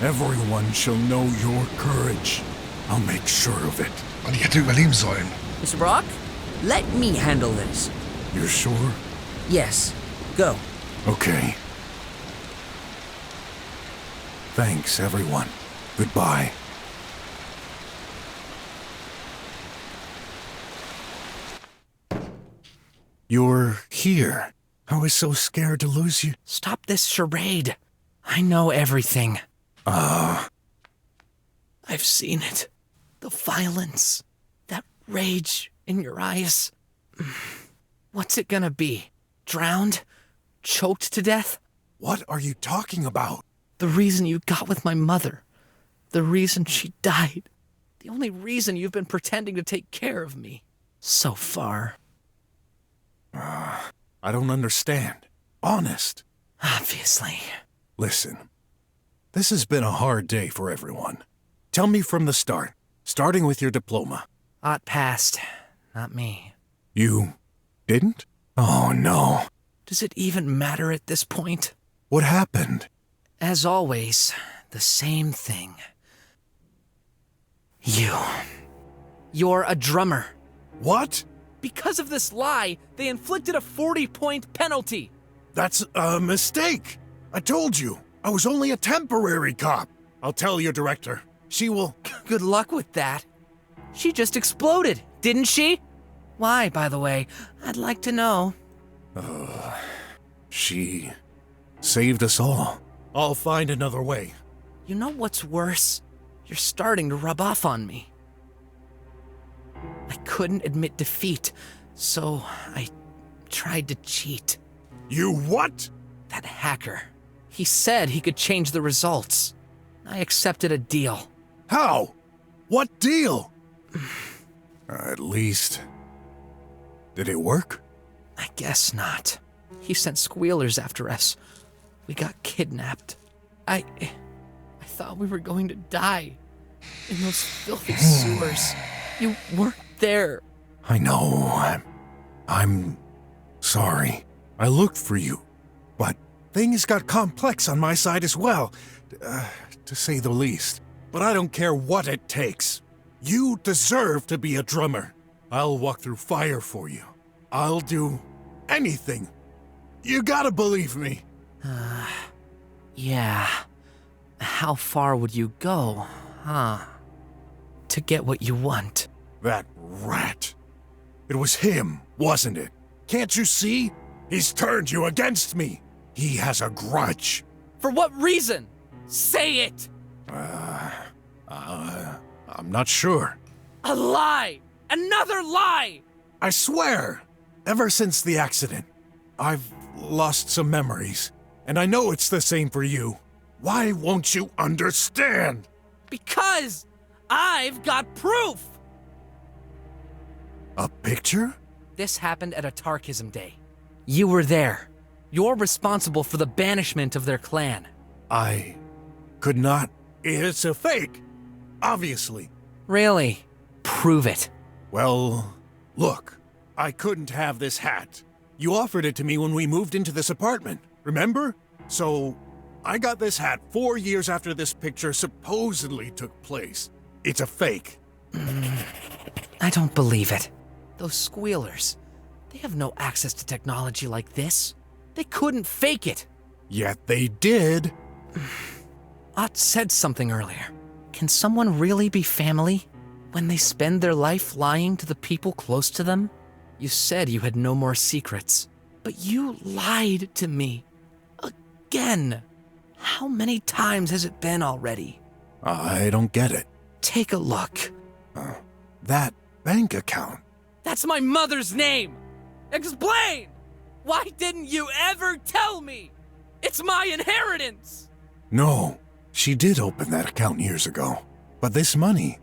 Everyone shall know your courage. I'll make sure of it. Und ich hätte überleben sollen. Mr. Brock, let me handle this. You're sure? Yes. Go. Okay. Thanks, everyone. Goodbye. You're here. I was so scared to lose you. Stop this charade. I know everything. I've seen it. The violence. That rage in your eyes. What's it gonna be? Drowned? Choked to death? What are you talking about? The reason you got with my mother. The reason she died. The only reason you've been pretending to take care of me. So far. I don't understand. Honest. Obviously. Listen. This has been a hard day for everyone. Tell me from the start, starting with your diploma. Ought passed. Not me. You didn't? Oh, no. Does it even matter at this point? What happened? As always, the same thing. You're a drummer. What? Because of this lie, they inflicted a 40-point penalty. That's a mistake. I told you, I was only a temporary cop. I'll tell your director. She will... Good luck with that. She just exploded, didn't she? Why, by the way? I'd like to know. She saved us all. I'll find another way. You know what's worse? You're starting to rub off on me. I couldn't admit defeat, so I tried to cheat. You what? That hacker. He said he could change the results. I accepted a deal. How? What deal? At least... Did it work? I guess not. He sent squealers after us. We got kidnapped. I thought we were going to die. In those filthy sewers. You weren't there. I know. I'm sorry. I looked for you. But things got complex on my side as well. To say the least. But I don't care what it takes. You deserve to be a drummer. I'll walk through fire for you. I'll do anything. You gotta believe me. Yeah. How far would you go, huh? To get what you want. That rat. It was him, wasn't it? Can't you see? He's turned you against me. He has a grudge. For what reason? Say it! I'm not sure. A lie! Another lie! I swear, ever since the accident, I've lost some memories. And I know it's the same for you. Why won't you understand? Because I've got proof! A picture? This happened at a Tarkism day. You were there. You're responsible for the banishment of their clan. I could not. It's a fake. Obviously. Really? Prove it. Well, look. I couldn't have this hat. You offered it to me when we moved into this apartment, remember? So, I got this hat 4 years after this picture supposedly took place. It's a fake. I don't believe it. Those squealers, they have no access to technology like this. They couldn't fake it. Yet they did. Ott said something earlier. Can someone really be family when they spend their life lying to the people close to them? You said you had no more secrets, but you lied to me. Again. How many times has it been already? I don't get it. Take a look. That bank account. That's my mother's name! Explain! Why didn't you ever tell me? It's my inheritance! No, she did open that account years ago. But this money,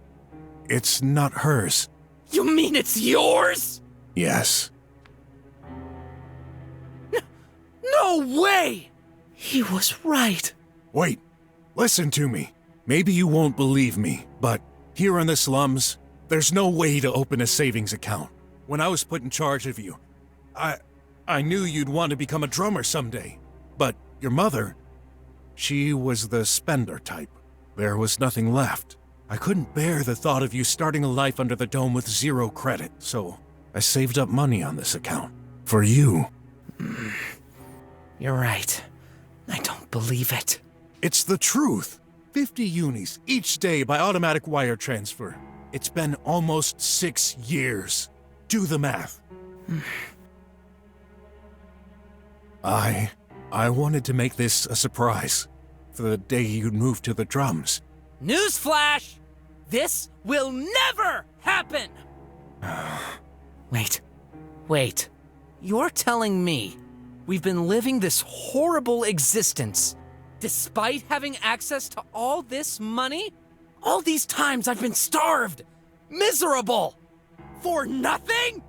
it's not hers. You mean it's yours? Yes. No way! He was right. Wait, listen to me. Maybe you won't believe me, but here in the slums, there's no way to open a savings account. When I was put in charge of you, I knew you'd want to become a drummer someday. But your mother, she was the spender type. There was nothing left. I couldn't bear the thought of you starting a life under the dome with 0 credit, so I saved up money on this account. For you. You're right. I don't believe it. It's the truth. 50 unis each day by automatic wire transfer. It's been almost 6 years. Do the math. I wanted to make this a surprise for the day you'd move to the drums. Newsflash! This will never happen! Wait. You're telling me we've been living this horrible existence despite having access to all this money? All these times I've been starved, miserable, for nothing?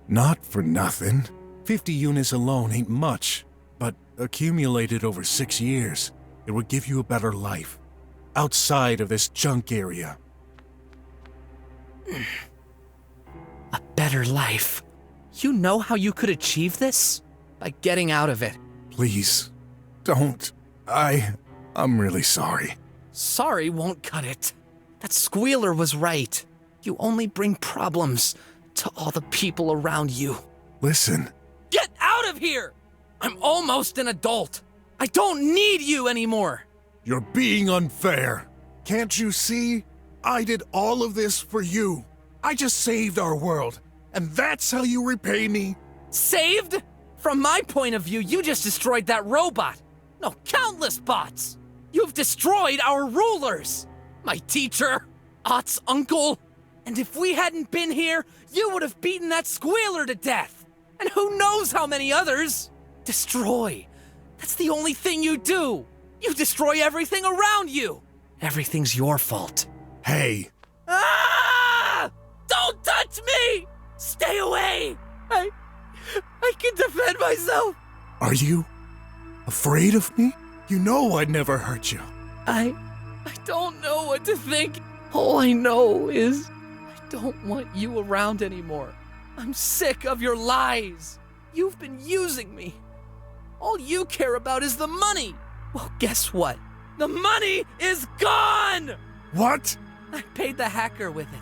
Not for nothing. 50 units alone ain't much, but accumulated over 6 years, it would give you a better life. Outside of this junk area. A better life. You know how you could achieve this? By getting out of it. Please, don't. I'm really sorry. Sorry won't cut it. That squealer was right. You only bring problems to all the people around you. Listen. Get out of here! I'm almost an adult. I don't need you anymore. You're being unfair. Can't you see? I did all of this for you. I just saved our world. And that's how you repay me? Saved? From my point of view, you just destroyed that robot. No, countless bots. You've destroyed our rulers. My teacher, Ott's uncle. And if we hadn't been here, you would have beaten that squealer to death. And who knows how many others? Destroy. That's the only thing you do. You destroy everything around you. Everything's your fault. Hey. Ah! Don't touch me! Stay away! I can defend myself. Are you afraid of me? You know I'd never hurt you. I don't know what to think. All I know is I don't want you around anymore. I'm sick of your lies. You've been using me. All you care about is the money. Well, guess what? The money is gone! What? I paid the hacker with it.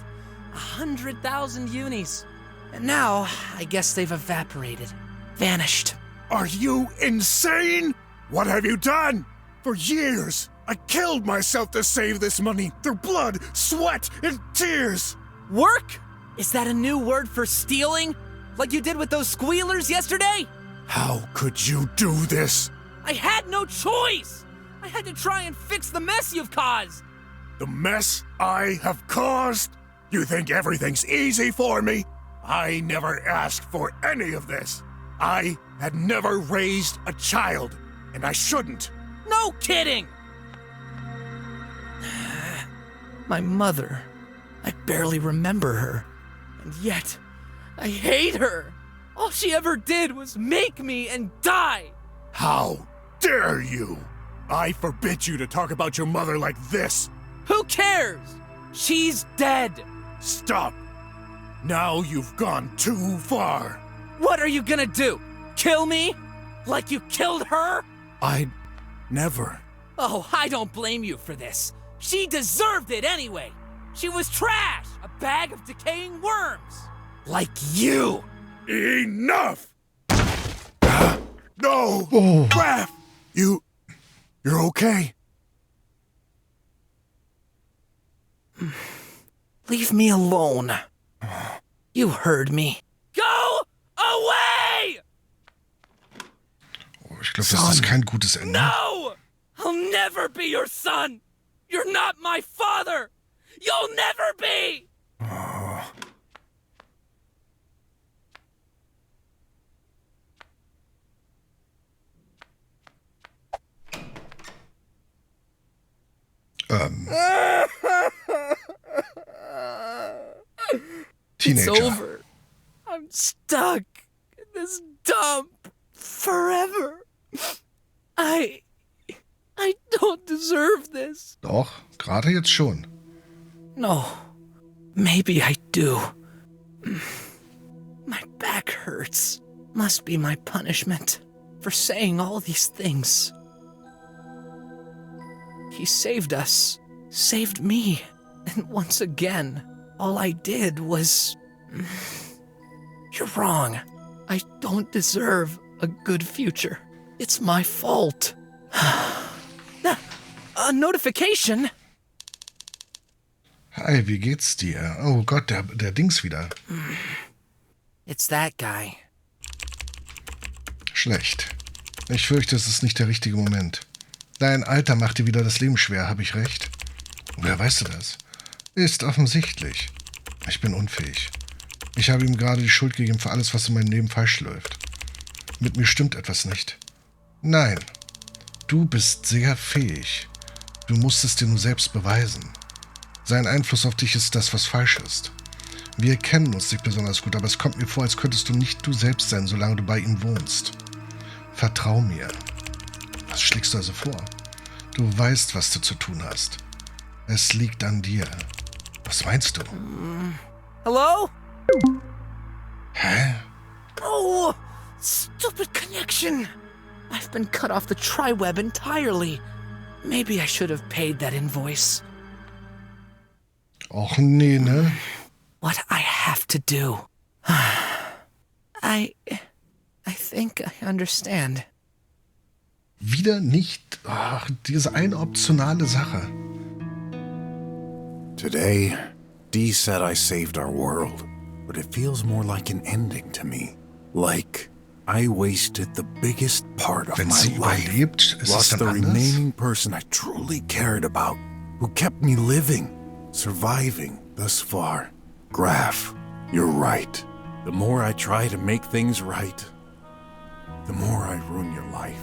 100,000 unis. And now, I guess they've evaporated. Vanished. Are you insane? What have you done? For years, I killed myself to save this money through blood, sweat, and tears. Work? Is that a new word for stealing? Like you did with those squealers yesterday? How could you do this? I had no choice! I had to try and fix the mess you've caused! The mess I have caused? You think everything's easy for me? I never asked for any of this. I had never raised a child, and I shouldn't. No kidding! My mother. I barely remember her. And yet, I hate her. All she ever did was make me and die. How dare you? I forbid you to talk about your mother like this. Who cares? She's dead. Stop. Now you've gone too far. What are you gonna do? Kill me? Like you killed her? I'd never. Oh, I don't blame you for this. She deserved it anyway. She was trash, a bag of decaying worms. Like you. Enough! No! Raph! You're okay? Leave me alone. You heard me. Go away! Oh, ich glaube, das ist kein gutes Ende. No! never be your son! You're not my father! You'll never be! Teenager. It's over. I'm stuck in this dump forever. I don't deserve this. Doch, gerade jetzt schon. No, maybe I do. My back hurts. Must be my punishment for saying all these things. He saved us, saved me, and once again, all I did was... You're wrong. I don't deserve a good future. It's my fault. A notification? Hi, wie geht's dir? Oh Gott, der Dings wieder. It's that guy. Schlecht. Ich fürchte, es ist nicht der richtige Moment. Dein Alter macht dir wieder das Leben schwer, habe ich recht? Woher weißt du das? Ist offensichtlich. Ich bin unfähig. Ich habe ihm gerade die Schuld gegeben für alles, was in meinem Leben falsch läuft. Mit mir stimmt etwas nicht. Nein, du bist sehr fähig. Du musst es dir nur selbst beweisen. Sein Einfluss auf dich ist das, was falsch ist. Wir kennen uns nicht besonders gut, aber es kommt mir vor, als könntest du nicht du selbst sein, solange du bei ihm wohnst. Vertrau mir. Was schlägst du also vor? Du weißt, was du zu tun hast. Es liegt an dir. Was meinst du? Hello? Hä? Oh, stupid connection. I've been cut off the tri-web entirely. Maybe I should have paid that invoice. Och nee, ne? What I have to do. I think I understand. Wieder nicht. Ach, diese eine optionale Sache. Today, Dee said I saved our world, but it feels more like an ending to me. Like I wasted the biggest part of Wenn my sie life, überlebt, ist es lost dann the anders? remaining person I truly cared about, who kept me living, surviving thus far. Graf, you're right. The more I try to make things right, the more I ruin your life.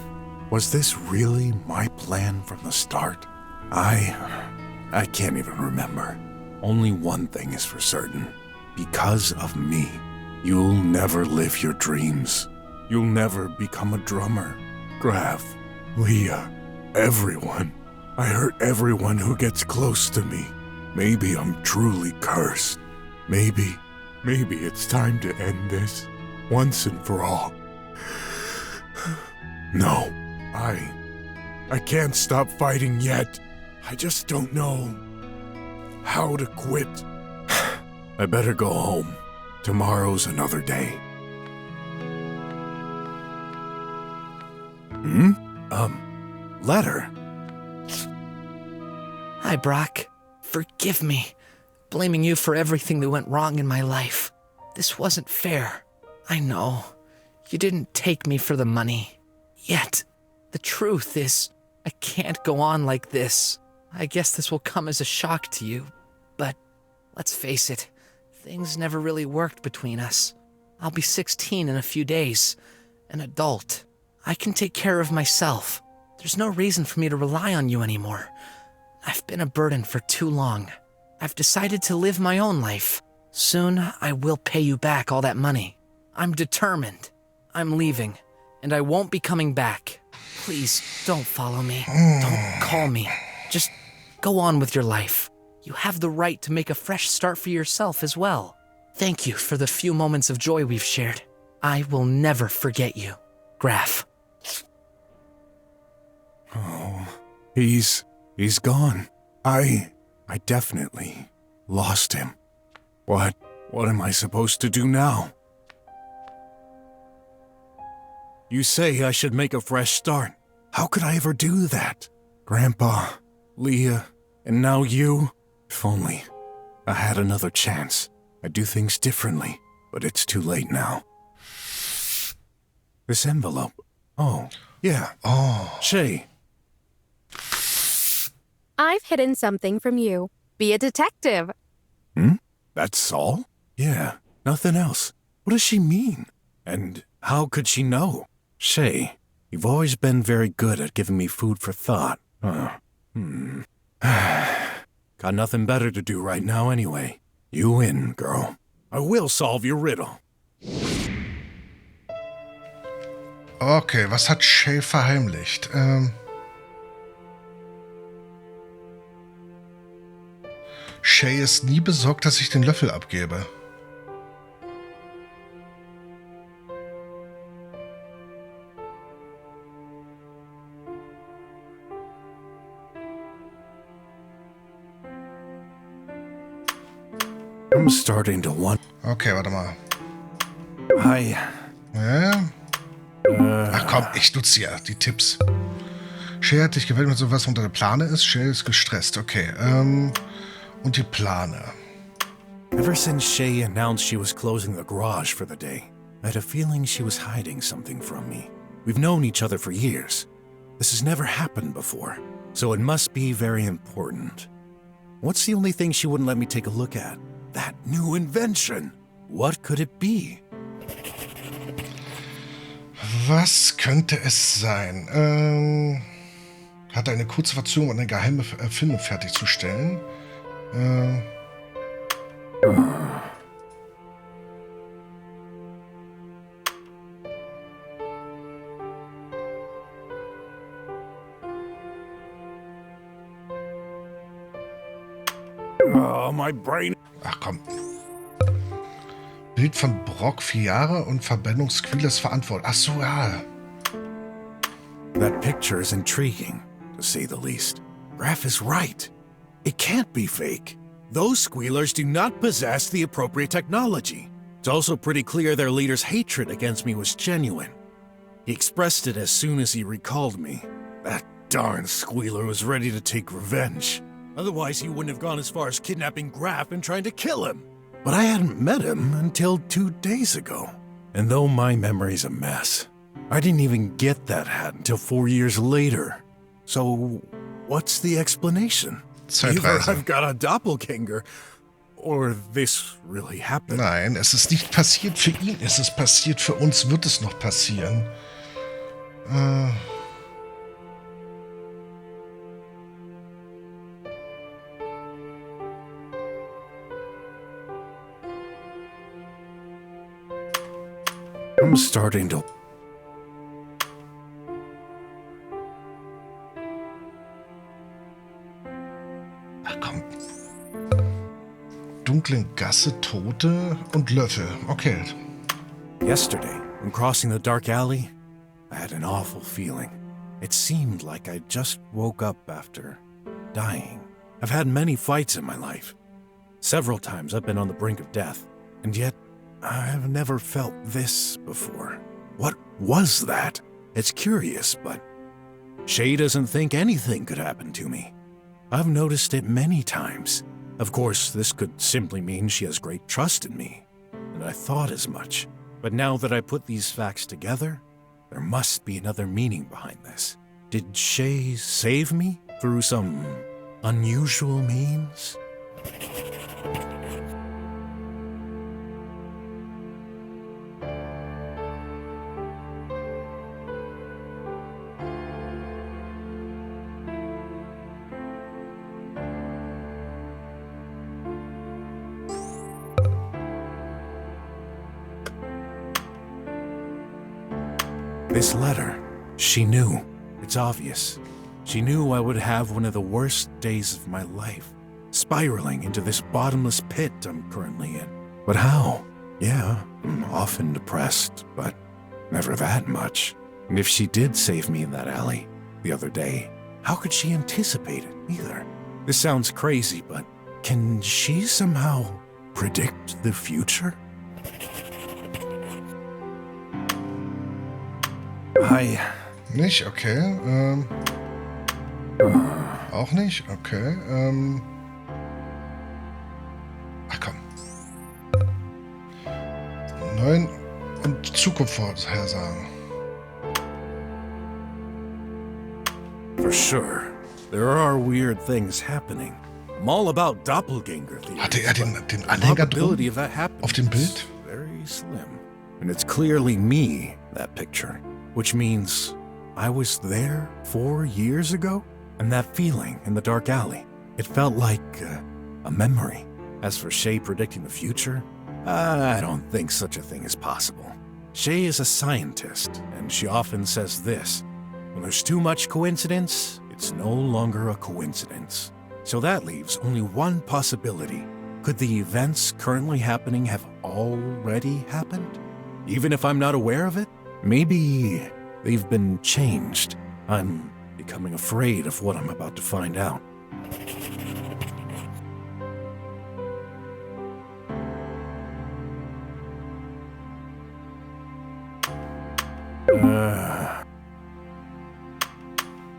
Was this really my plan from the start? I can't even remember. Only one thing is for certain. Because of me, you'll never live your dreams. You'll never become a drummer. Graf, Leah, everyone. I hurt everyone who gets close to me. Maybe I'm truly cursed. Maybe it's time to end this, once and for all. No, I can't stop fighting yet. I just don't know how to quit. I better go home. Tomorrow's another day. Letter? Hi, Brock. Forgive me. Blaming you for everything that went wrong in my life. This wasn't fair. I know. You didn't take me for the money. Yet, the truth is, I can't go on like this. I guess this will come as a shock to you, but let's face it, things never really worked between us. I'll be 16 in a few days, an adult. I can take care of myself. There's no reason for me to rely on you anymore. I've been a burden for too long. I've decided to live my own life. Soon, I will pay you back all that money. I'm determined. I'm leaving, and I won't be coming back. Please, don't follow me. Don't call me. Just go on with your life. You have the right to make a fresh start for yourself as well. Thank you for the few moments of joy we've shared. I will never forget you. Graf. Oh, he's gone. I definitely lost him. What am I supposed to do now? You say I should make a fresh start. How could I ever do that? Grandpa, Leah, and now you? If only I had another chance. I'd do things differently, but it's too late now. This envelope. Oh, yeah. Oh. Shay. I've hidden something from you. Be a detective. That's all? Yeah, nothing else. What does she mean? And how could she know? Shay, you've always been very good at giving me food for thought. Got nothing better to do right now anyway. You win, girl. I will solve your riddle. Okay, was hat Shay verheimlicht? Shay ist nie besorgt, dass ich den Löffel abgebe. I'm starting to want... Okay, warte mal. Hi. Ach komm, ich nutze ja die Tipps. Shay hat dich gewählt, mit sowas unter der Plane ist. Shay ist gestresst. Okay, und die Plane. Ever since Shay announced she was closing the garage for the day, I had a feeling she was hiding something from me. We've known each other for years. This has never happened before, so it must be very important. What's the only thing she wouldn't let me take a look at? That new invention. What could it be? Was könnte es sein? Hat eine kurze Verzögerung, um eine geheime Erfindung fertigzustellen. Oh, my brain. Ach komm. Bild von BROK 4 Jahre und Verbrennungsquelle ist verantwortlich. Ach so, ja. That picture is intriguing, to say the least. Graf is right. It can't be fake. Those squealers do not possess the appropriate technology. It's also pretty clear their leader's hatred against me was genuine. He expressed it as soon as he recalled me. That darn squealer was ready to take revenge. Otherwise, he wouldn't have gone as far as kidnapping Graf and trying to kill him. But I hadn't met him until 2 days ago. And though my memory's a mess, I didn't even get that hat until 4 years later. So, what's the explanation? Either I've got a doppelganger, or this really happened. Nein, es ist nicht passiert für ihn, es ist passiert für uns, wird es noch passieren. I'm starting to... Ach komm. Dunklen Gasse, Tote und Löffel. Okay. Yesterday, when crossing the dark alley, I had an awful feeling. It seemed like I just woke up after dying. I've had many fights in my life. Several times I've been on the brink of death, and yet I've never felt this before. What was that? It's curious, but Shay doesn't think anything could happen to me. I've noticed it many times. Of course, this could simply mean she has great trust in me, and I thought as much. But now that I put these facts together, there must be another meaning behind this. Did Shay save me through some unusual means? This letter, she knew. It's obvious. She knew I would have one of the worst days of my life, spiraling into this bottomless pit I'm currently in. But how? Yeah, I'm often depressed, but never that much. And if she did save me in that alley the other day, how could she anticipate it either? This sounds crazy, but can she somehow predict the future? Hi. Nicht? Okay. Auch nicht? Okay. Ach komm. 9 und Zukunft vorhersagen. For sure. there are weird things happening. I'm all about doppelganger theories. Hatte er den the Anhänger probability drum of that happening auf dem is Bild? very slim. And it's clearly me, that picture. Which means I was there 4 years ago? And that feeling in the dark alley, it felt like a memory. As for Shay predicting the future, I don't think such a thing is possible. Shay is a scientist, and she often says this: when there's too much coincidence, it's no longer a coincidence. So that leaves only one possibility. Could the events currently happening have already happened? Even if I'm not aware of it? Maybe they've been changed. I'm becoming afraid of what I'm about to find out.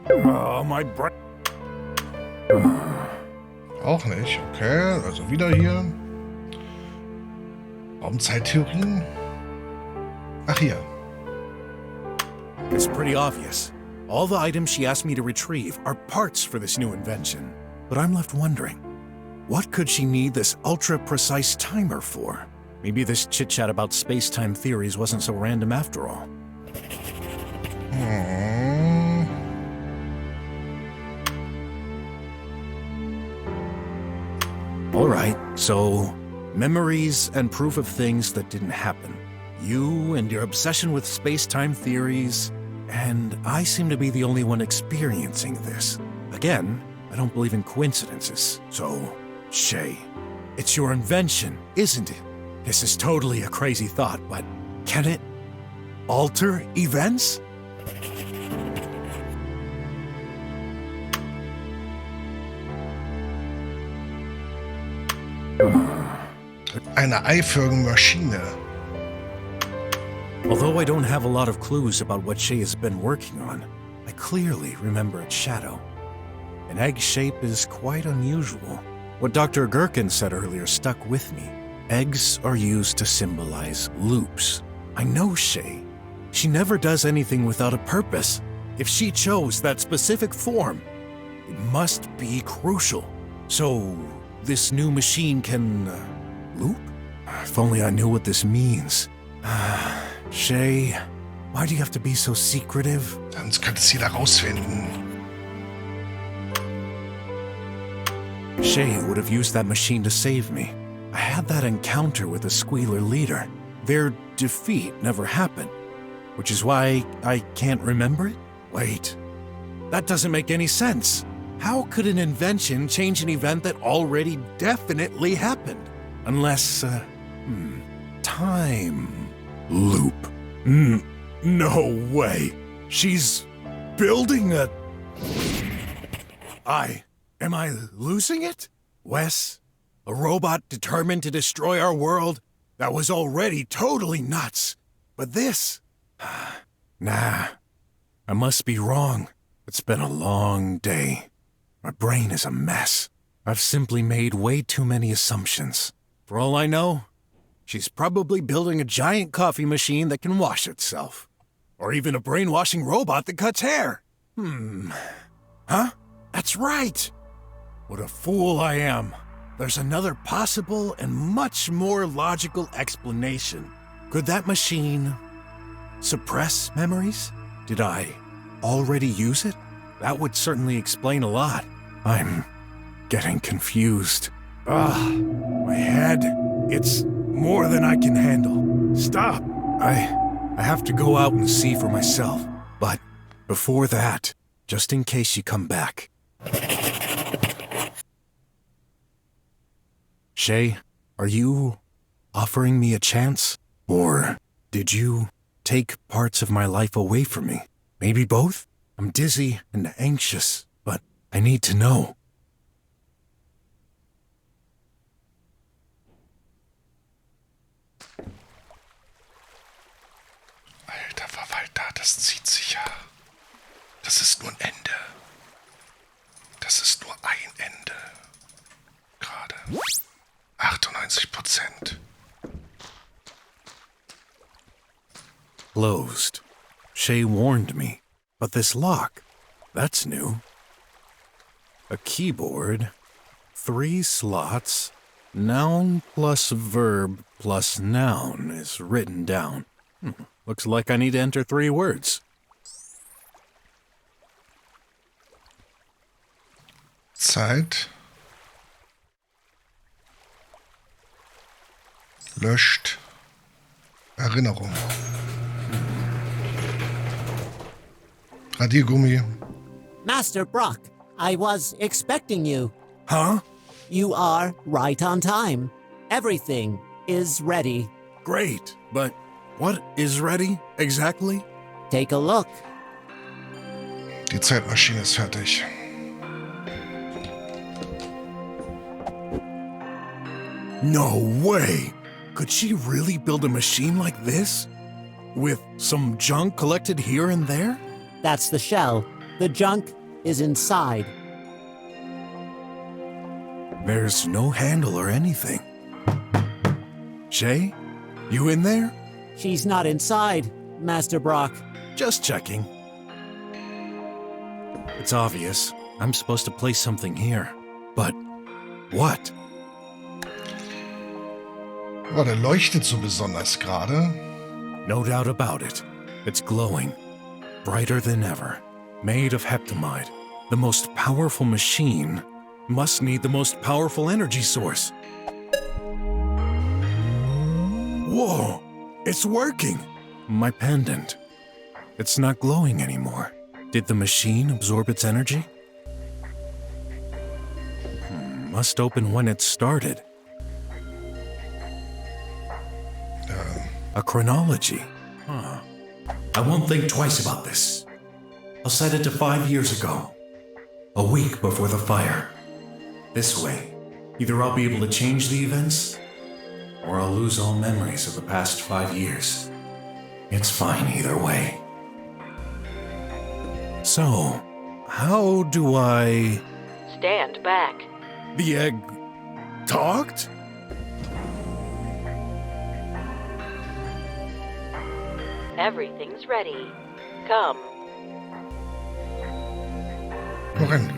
Oh, my brain. Auch nicht, okay. Also wieder hier. Raumzeittheorien. Ach hier. It's pretty obvious. All the items she asked me to retrieve are parts for this new invention. But I'm left wondering, what could she need this ultra-precise timer for? Maybe this chit-chat about space-time theories wasn't so random after all. Alright, so memories and proof of things that didn't happen. You and your obsession with space-time theories, and I seem to be the only one experiencing this. Again, I don't believe in coincidences, so, Shay, it's your invention, isn't it? This is totally a crazy thought, but can it alter events? Eine eiförmige Maschine. Although I don't have a lot of clues about what Shay has been working on, I clearly remember its shadow. An egg shape is quite unusual. What Dr. Gherkin said earlier stuck with me. Eggs are used to symbolize loops. I know Shay. She never does anything without a purpose. If she chose that specific form, it must be crucial. So, this new machine can loop? If only I knew what this means. Shay, why do you have to be so secretive? Sonst könnte es jeder rausfinden. Shay would have used that machine to save me. I had that encounter with the Squealer leader. Their defeat never happened, which is why I can't remember it? Wait, that doesn't make any sense. How could an invention change an event that already definitely happened? Unless, time loop. No way. She's building a... Am I losing it? Wes, a robot determined to destroy our world that was already totally nuts. But this... Nah, I must be wrong. It's been a long day. My brain is a mess. I've simply made way too many assumptions. For all I know, she's probably building a giant coffee machine that can wash itself. Or even a brainwashing robot that cuts hair. Huh? That's right! What a fool I am. There's another possible and much more logical explanation. Could that machine suppress memories? Did I already use it? That would certainly explain a lot. I'm getting confused. My head, it's more than I can handle. Stop! I have to go out and see for myself. But before that, just in case you come back. Shay, are you offering me a chance? Or did you take parts of my life away from me? Maybe both? I'm dizzy and anxious, but I need to know. Alter Verwalter, das zieht sich ja. Das ist nur ein Ende. Das ist nur ein Ende. Gerade. 98%. Closed. Shay warned me. But this lock, that's new. A keyboard, 3 slots, noun plus verb plus noun is written down. Looks like I need to enter 3 words. Zeit. Löscht. Erinnerung. Radiergummi. Master Brok, I was expecting you. Huh? You are right on time. Everything is ready. Great, but what is ready exactly? Take a look. Die Zeitmaschine ist fertig. No way! Could she really build a machine like this? With some junk collected here and there? That's the shell. The junk is inside. There's no handle or anything. Shay? You in there? She's not inside, Master Brok. Just checking. It's obvious. I'm supposed to place something here. But what? Oh, der leuchtet so besonders gerade. No doubt about it. It's glowing. Brighter than ever. Made of heptamide. The most powerful machine must need the most powerful energy source. Whoa! It's working! My pendant. It's not glowing anymore. Did the machine absorb its energy? Must open when it started. A chronology. Huh. I won't think twice about this. I'll set it to 5 years ago. A week before the fire. This way, either I'll be able to change the events, or I'll lose all memories of the past 5 years. It's fine either way. So, how do I... Stand back. The egg... talked? Everything's ready. Come. Worin?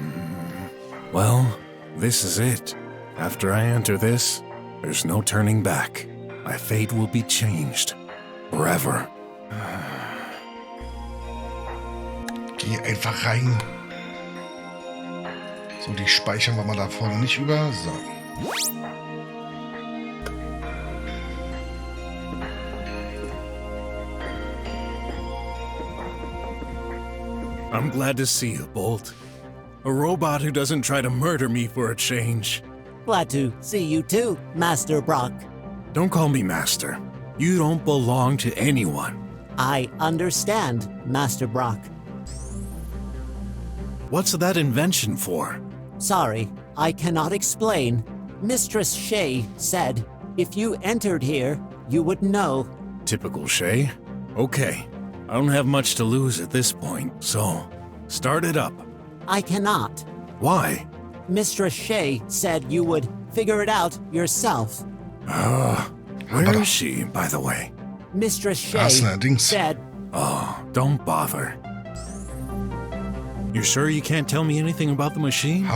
Well, this is it. After I enter this, there's no turning back. My fate will be changed. Forever. Geh einfach rein. So, die speichern wir mal da vorne nicht über. So. I'm glad to see you, Bolt. A robot who doesn't try to murder me for a change. Glad to see you too, Master Brok. Don't call me Master. You don't belong to anyone. I understand, Master Brok. What's that invention for? Sorry, I cannot explain. Mistress Shay said if you entered here, you would know. Typical Shay. Okay. I don't have much to lose at this point, so start it up. I cannot. Why? Mistress Shay said you would figure it out yourself. Where is she, by the way? Mistress Shay said... Oh, don't bother. You sure you can't tell me anything about the machine?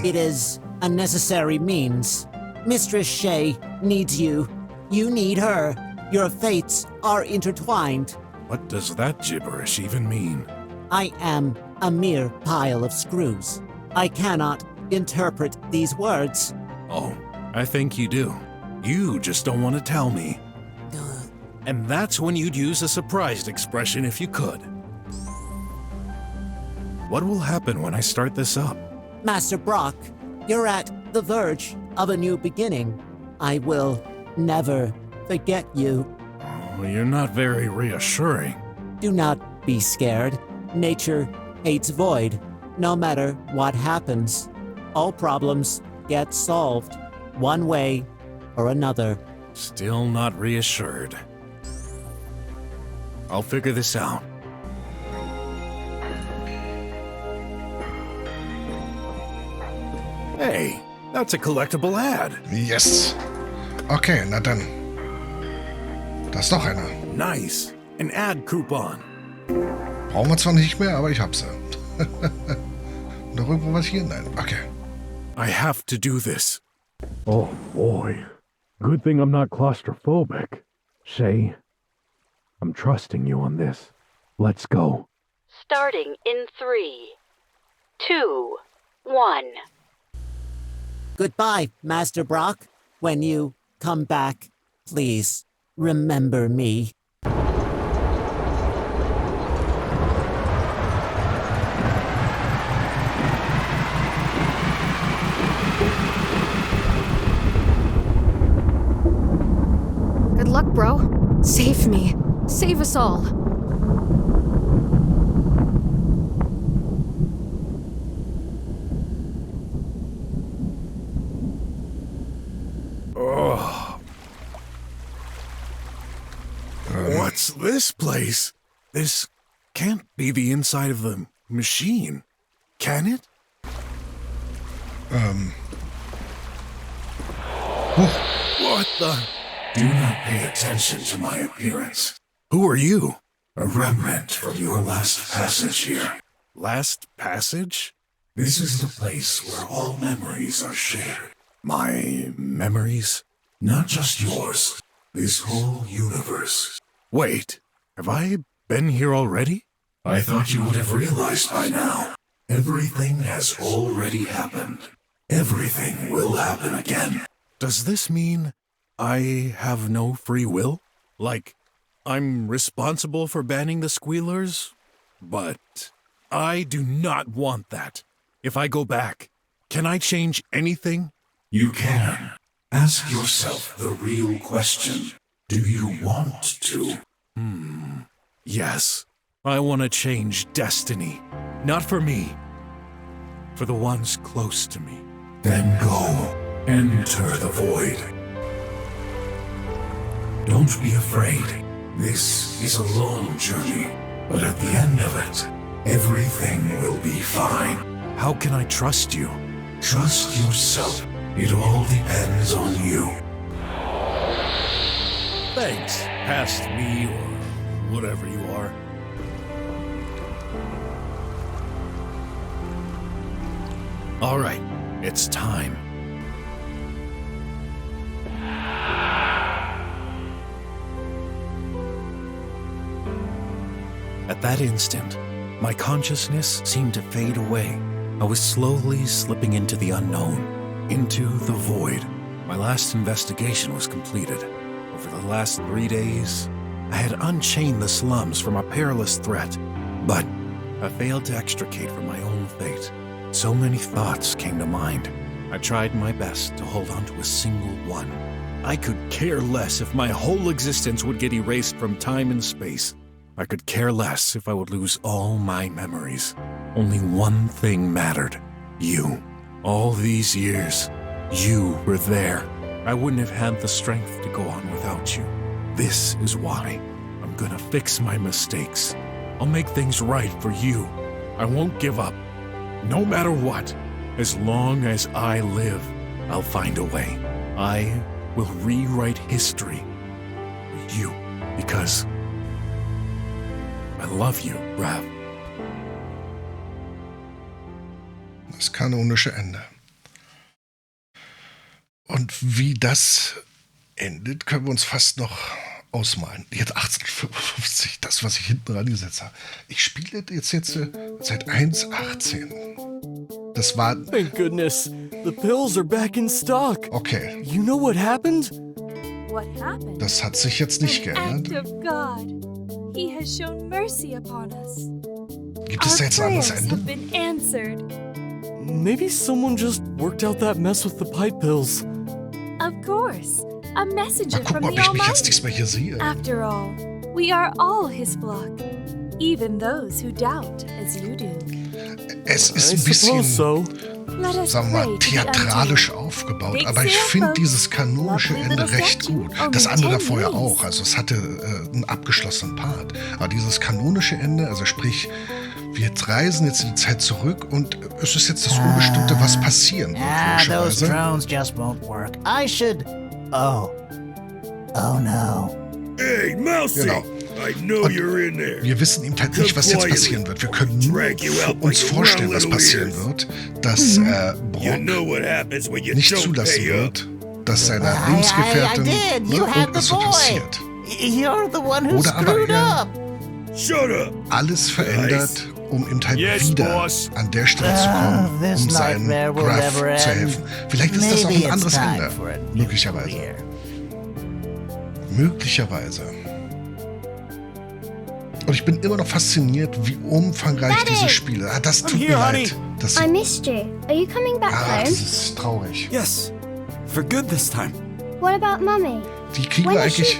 It is a necessary means. Mistress Shay needs you. You need her. Your fates are intertwined. What does that gibberish even mean? I am a mere pile of screws. I cannot interpret these words. Oh, I think you do. You just don't want to tell me. And that's when you'd use a surprised expression if you could. What will happen when I start this up? Master Brok, you're at the verge of a new beginning. I will never forget you. Oh, you're not very reassuring. Do not be scared. Nature hates void. No matter what happens, all problems get solved, one way or another. Still not reassured. I'll figure this out. Hey, that's a collectible ad. Yes. Okay, na dann. Da ist noch einer. Nice. An ad coupon. Brauchen wir zwar nicht mehr, aber ich hab sie. Noch irgendwo was hier? Nein. Okay. I have to do this. Oh boy. Good thing I'm not claustrophobic. Shay, I'm trusting you on this. Let's go. Starting in 3, 2, 1. Goodbye, Master Brock. When you come back, please remember me. Good luck, bro. Save me. Save us all. What's this place? This can't be the inside of the machine, can it? What the? Do not pay attention to my appearance. Who are you? A remnant from your last passage here. Last passage? This is the place where all memories are shared. My memories? Not just yours. This whole universe. Wait, have I been here already? I thought you would have realized by now. Everything has already happened. Everything will happen again. Does this mean I have no free will? Like, I'm responsible for banning the squealers? But I do not want that. If I go back, can I change anything? You can. Ask yourself the real question. Do you want to? Yes, I want to change destiny. Not for me. For the ones close to me. Then go. Enter the void. Don't be afraid. This is a long journey, but at the end of it, everything will be fine. How can I trust you? Trust yourself. It all depends on you. Thanks, past me or whatever you are. All right, it's time. At that instant, my consciousness seemed to fade away. I was slowly slipping into the unknown, into the void. My last investigation was completed. Over the last 3 days, I had unchained the slums from a perilous threat, but I failed to extricate from my own fate. So many thoughts came to mind. I tried my best to hold on to a single one. I could care less if my whole existence would get erased from time and space. I could care less if I would lose all my memories. Only one thing mattered. You. All these years, you were there. I wouldn't have had the strength to go on without you. This is why I'm gonna fix my mistakes. I'll make things right for you. I won't give up. No matter what. As long as I live, I'll find a way. I will rewrite history for you because I love you, Rav. Das kanonische Ende. Und wie das endet, können wir uns fast noch ausmalen. Jetzt 1855, das, was ich hinten rangesetzt habe. Ich spiele jetzt seit 1.18. Das war... Thank goodness. The pills are back in stock. Okay. You know what happened? What happened? Das hat sich jetzt nicht An geändert. act of God. He has shown mercy upon us. Gibt es da jetzt ein anderes Our prayers Ende? have been answered. Maybe someone just worked out that mess with the pipe pills. Of course. A messenger Mal from gucken, ob the ich mich jetzt Almighty. diesmal hier sehe. After all, we are all his flock. Even those who doubt as you do. Es ist I ein bisschen, suppose so. Let us sagen wir pray mal, to the theatralisch untold. aufgebaut. Big Aber ich Sam finde folks. dieses kanonische Lovely Ende little recht statue. gut. Only Das andere 10 vorher days. auch. Also es hatte einen abgeschlossenen Part. Aber dieses kanonische Ende, also sprich, wir reisen jetzt in die Zeit zurück und es ist jetzt das Unbestimmte, was passieren wird, Those logischerweise. drones just won't work. I should... Oh. Oh no. Hey, Mousy! Genau. I know you're in there. Wir wissen eben halt nicht, was jetzt passieren wird. Wir können nur uns vorstellen, was passieren wird, dass Brok nicht zulassen wird, dass seiner Lebensgefährtin irgendwas passiert. Oder aber er alles verändert, um ihm halt wieder an der Stelle zu kommen, um seinem Graf zu helfen. Vielleicht ist das auch ein anderes Ende. Möglicherweise. Und ich bin immer noch fasziniert, wie umfangreich dieses Spiel ist. Das tut mir leid. I missed you. Are you coming back home? Das ist traurig. Yes, for good this time. What about Mummy? Die kriegen wir eigentlich.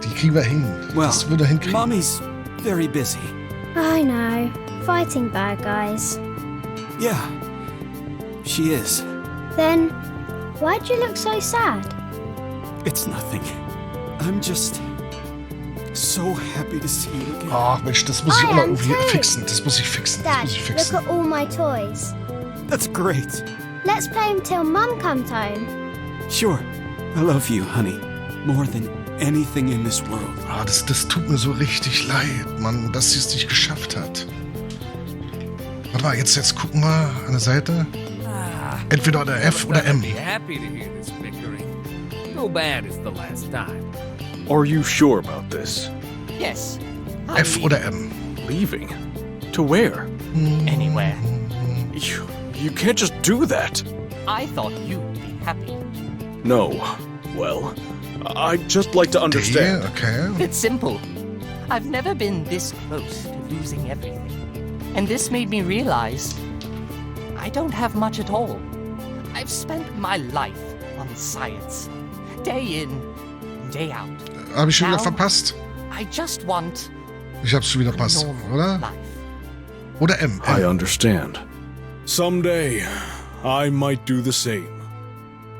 Die kriegen wir hin. Das würde hinkriegen. Mommy's very busy. I know. Fighting bad guys. Yeah, she is. Then, why'd you look so sad? It's nothing. I'm just so happy to see you again. Ach Mensch, das muss ich auch mal irgendwie fixen. Das muss ich fixen. Dad, look at all my toys. That's great. Let's play until Mum comes home. Sure. I love you, honey. More than anything in this world. Das tut mir so richtig leid, Mann, dass sie es nicht geschafft hat. Warte mal, jetzt gucken wir an der Seite. Entweder oder F oder M. So bad as the last time. Are you sure about this? Yes. F oder M. Leaving? To where? Anywhere. You can't just do that. I thought you'd be happy. No. Well, I'd just like to understand. Okay. It's simple. I've never been this close to losing everything. And this made me realize I don't have much at all. I've spent my life on science. Day in, day out. Hab ich schon wieder verpasst? I just want Ich hab's schon wieder verpasst, oder? Oder M. I understand. Someday, I might do the same.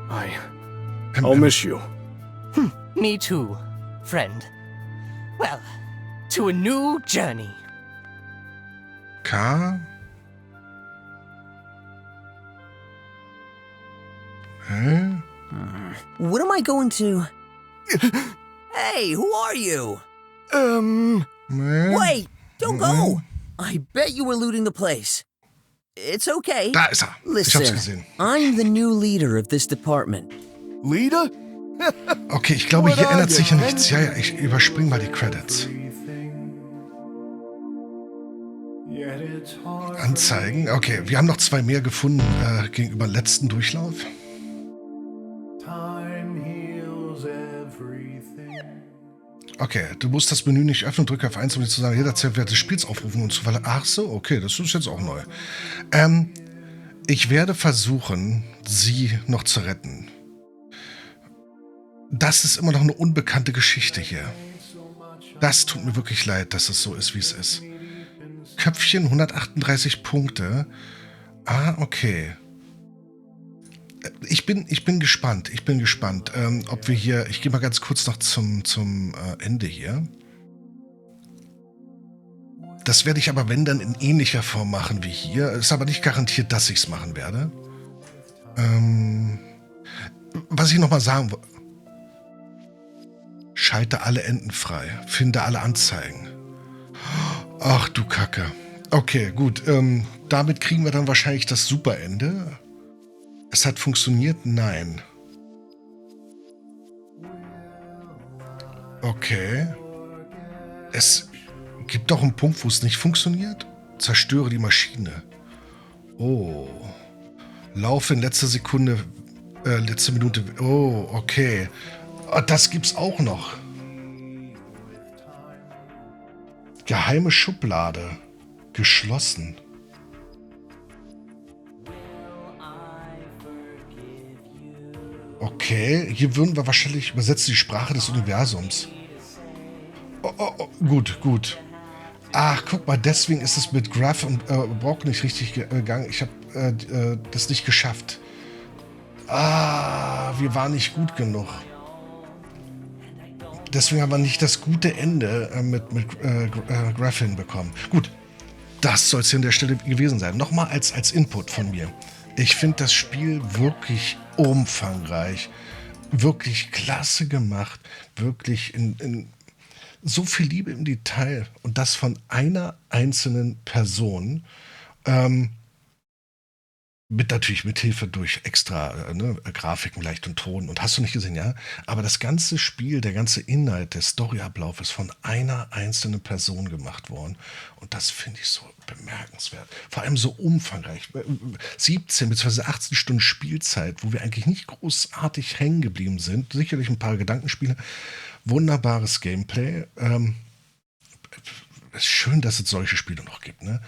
I'll miss you. Me too, friend. Well, to a new journey. K. Hä? What am I going to... Hey, who are you? Wait, don't go. I bet you were looting the place. It's okay. Da ist er. Ich hab's gesehen. I'm the new leader of this department. Leader? Okay, ich glaube, hier ändert sich ja nichts. Ja, ich überspringe mal die Credits. Anzeigen. Okay, wir haben noch 2 mehr gefunden gegenüber dem letzten Durchlauf. Okay, du musst das Menü nicht öffnen, drücke auf 1, um dir zu sagen, jederzeit Wert des Spiels aufrufen und so weiter. Ach so, okay, das ist jetzt auch neu. Ich werde versuchen, sie noch zu retten. Das ist immer noch eine unbekannte Geschichte hier. Das tut mir wirklich leid, dass es so ist, wie es ist. Köpfchen, 138 Punkte. Ah, okay. Ich bin gespannt. Ob wir hier... Ich gehe mal ganz kurz noch zum Ende hier. Das werde ich aber, wenn, dann in ähnlicher Form machen wie hier. Ist aber nicht garantiert, dass ich es machen werde. Was ich nochmal sagen wollte... Schalte alle Enden frei. Finde alle Anzeigen. Ach du Kacke. Okay, gut. Damit kriegen wir dann wahrscheinlich das Superende. Es hat funktioniert? Nein. Okay. Es gibt doch einen Punkt, wo es nicht funktioniert. Zerstöre die Maschine. Oh. Laufe in letzter Sekunde, letzte Minute. Oh, okay. Das gibt's auch noch. Geheime Schublade. Geschlossen. Okay, hier würden wir wahrscheinlich übersetzen die Sprache des Universums. Oh, gut. Ach, guck mal, deswegen ist es mit Graf und Brok nicht richtig gegangen. Ich habe das nicht geschafft. Wir waren nicht gut genug. Deswegen haben wir nicht das gute Ende mit Graf hinbekommen. Gut, das soll es hier an der Stelle gewesen sein. Nochmal als Input von mir. Ich finde das Spiel wirklich umfangreich, wirklich klasse gemacht, wirklich so viel Liebe im Detail und das von einer einzelnen Person. Natürlich mit Hilfe durch extra Grafiken, Licht und Ton und hast du nicht gesehen, ja? Aber das ganze Spiel, der ganze Inhalt, der Storyablauf ist von einer einzelnen Person gemacht worden. Und das finde ich so bemerkenswert. Vor allem so umfangreich. 17 bzw. 18 Stunden Spielzeit, wo wir eigentlich nicht großartig hängen geblieben sind. Sicherlich ein paar Gedankenspiele. Wunderbares Gameplay. Es ist schön, dass es solche Spiele noch gibt, ne?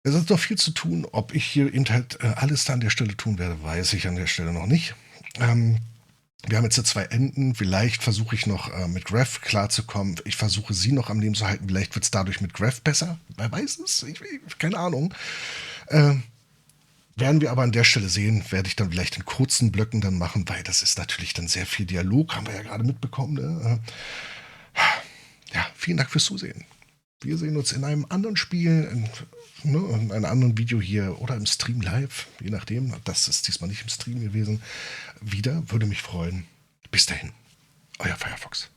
Es ist noch viel zu tun. Ob ich hier eben halt alles da an der Stelle tun werde, weiß ich an der Stelle noch nicht. Wir haben jetzt 2 Enden. Vielleicht versuche ich noch mit Graph klarzukommen. Ich versuche sie noch am Leben zu halten. Vielleicht wird es dadurch mit Graph besser. Wer weiß es? Keine Ahnung. Werden wir aber an der Stelle sehen. Werde ich dann vielleicht in kurzen Blöcken dann machen, weil das ist natürlich dann sehr viel Dialog. Haben wir ja gerade mitbekommen. Ne? Ja, vielen Dank fürs Zusehen. Wir sehen uns in einem anderen Spiel, in einem anderen Video hier oder im Stream live, je nachdem. Das ist diesmal nicht im Stream gewesen. Wieder, würde mich freuen. Bis dahin, euer FireFox.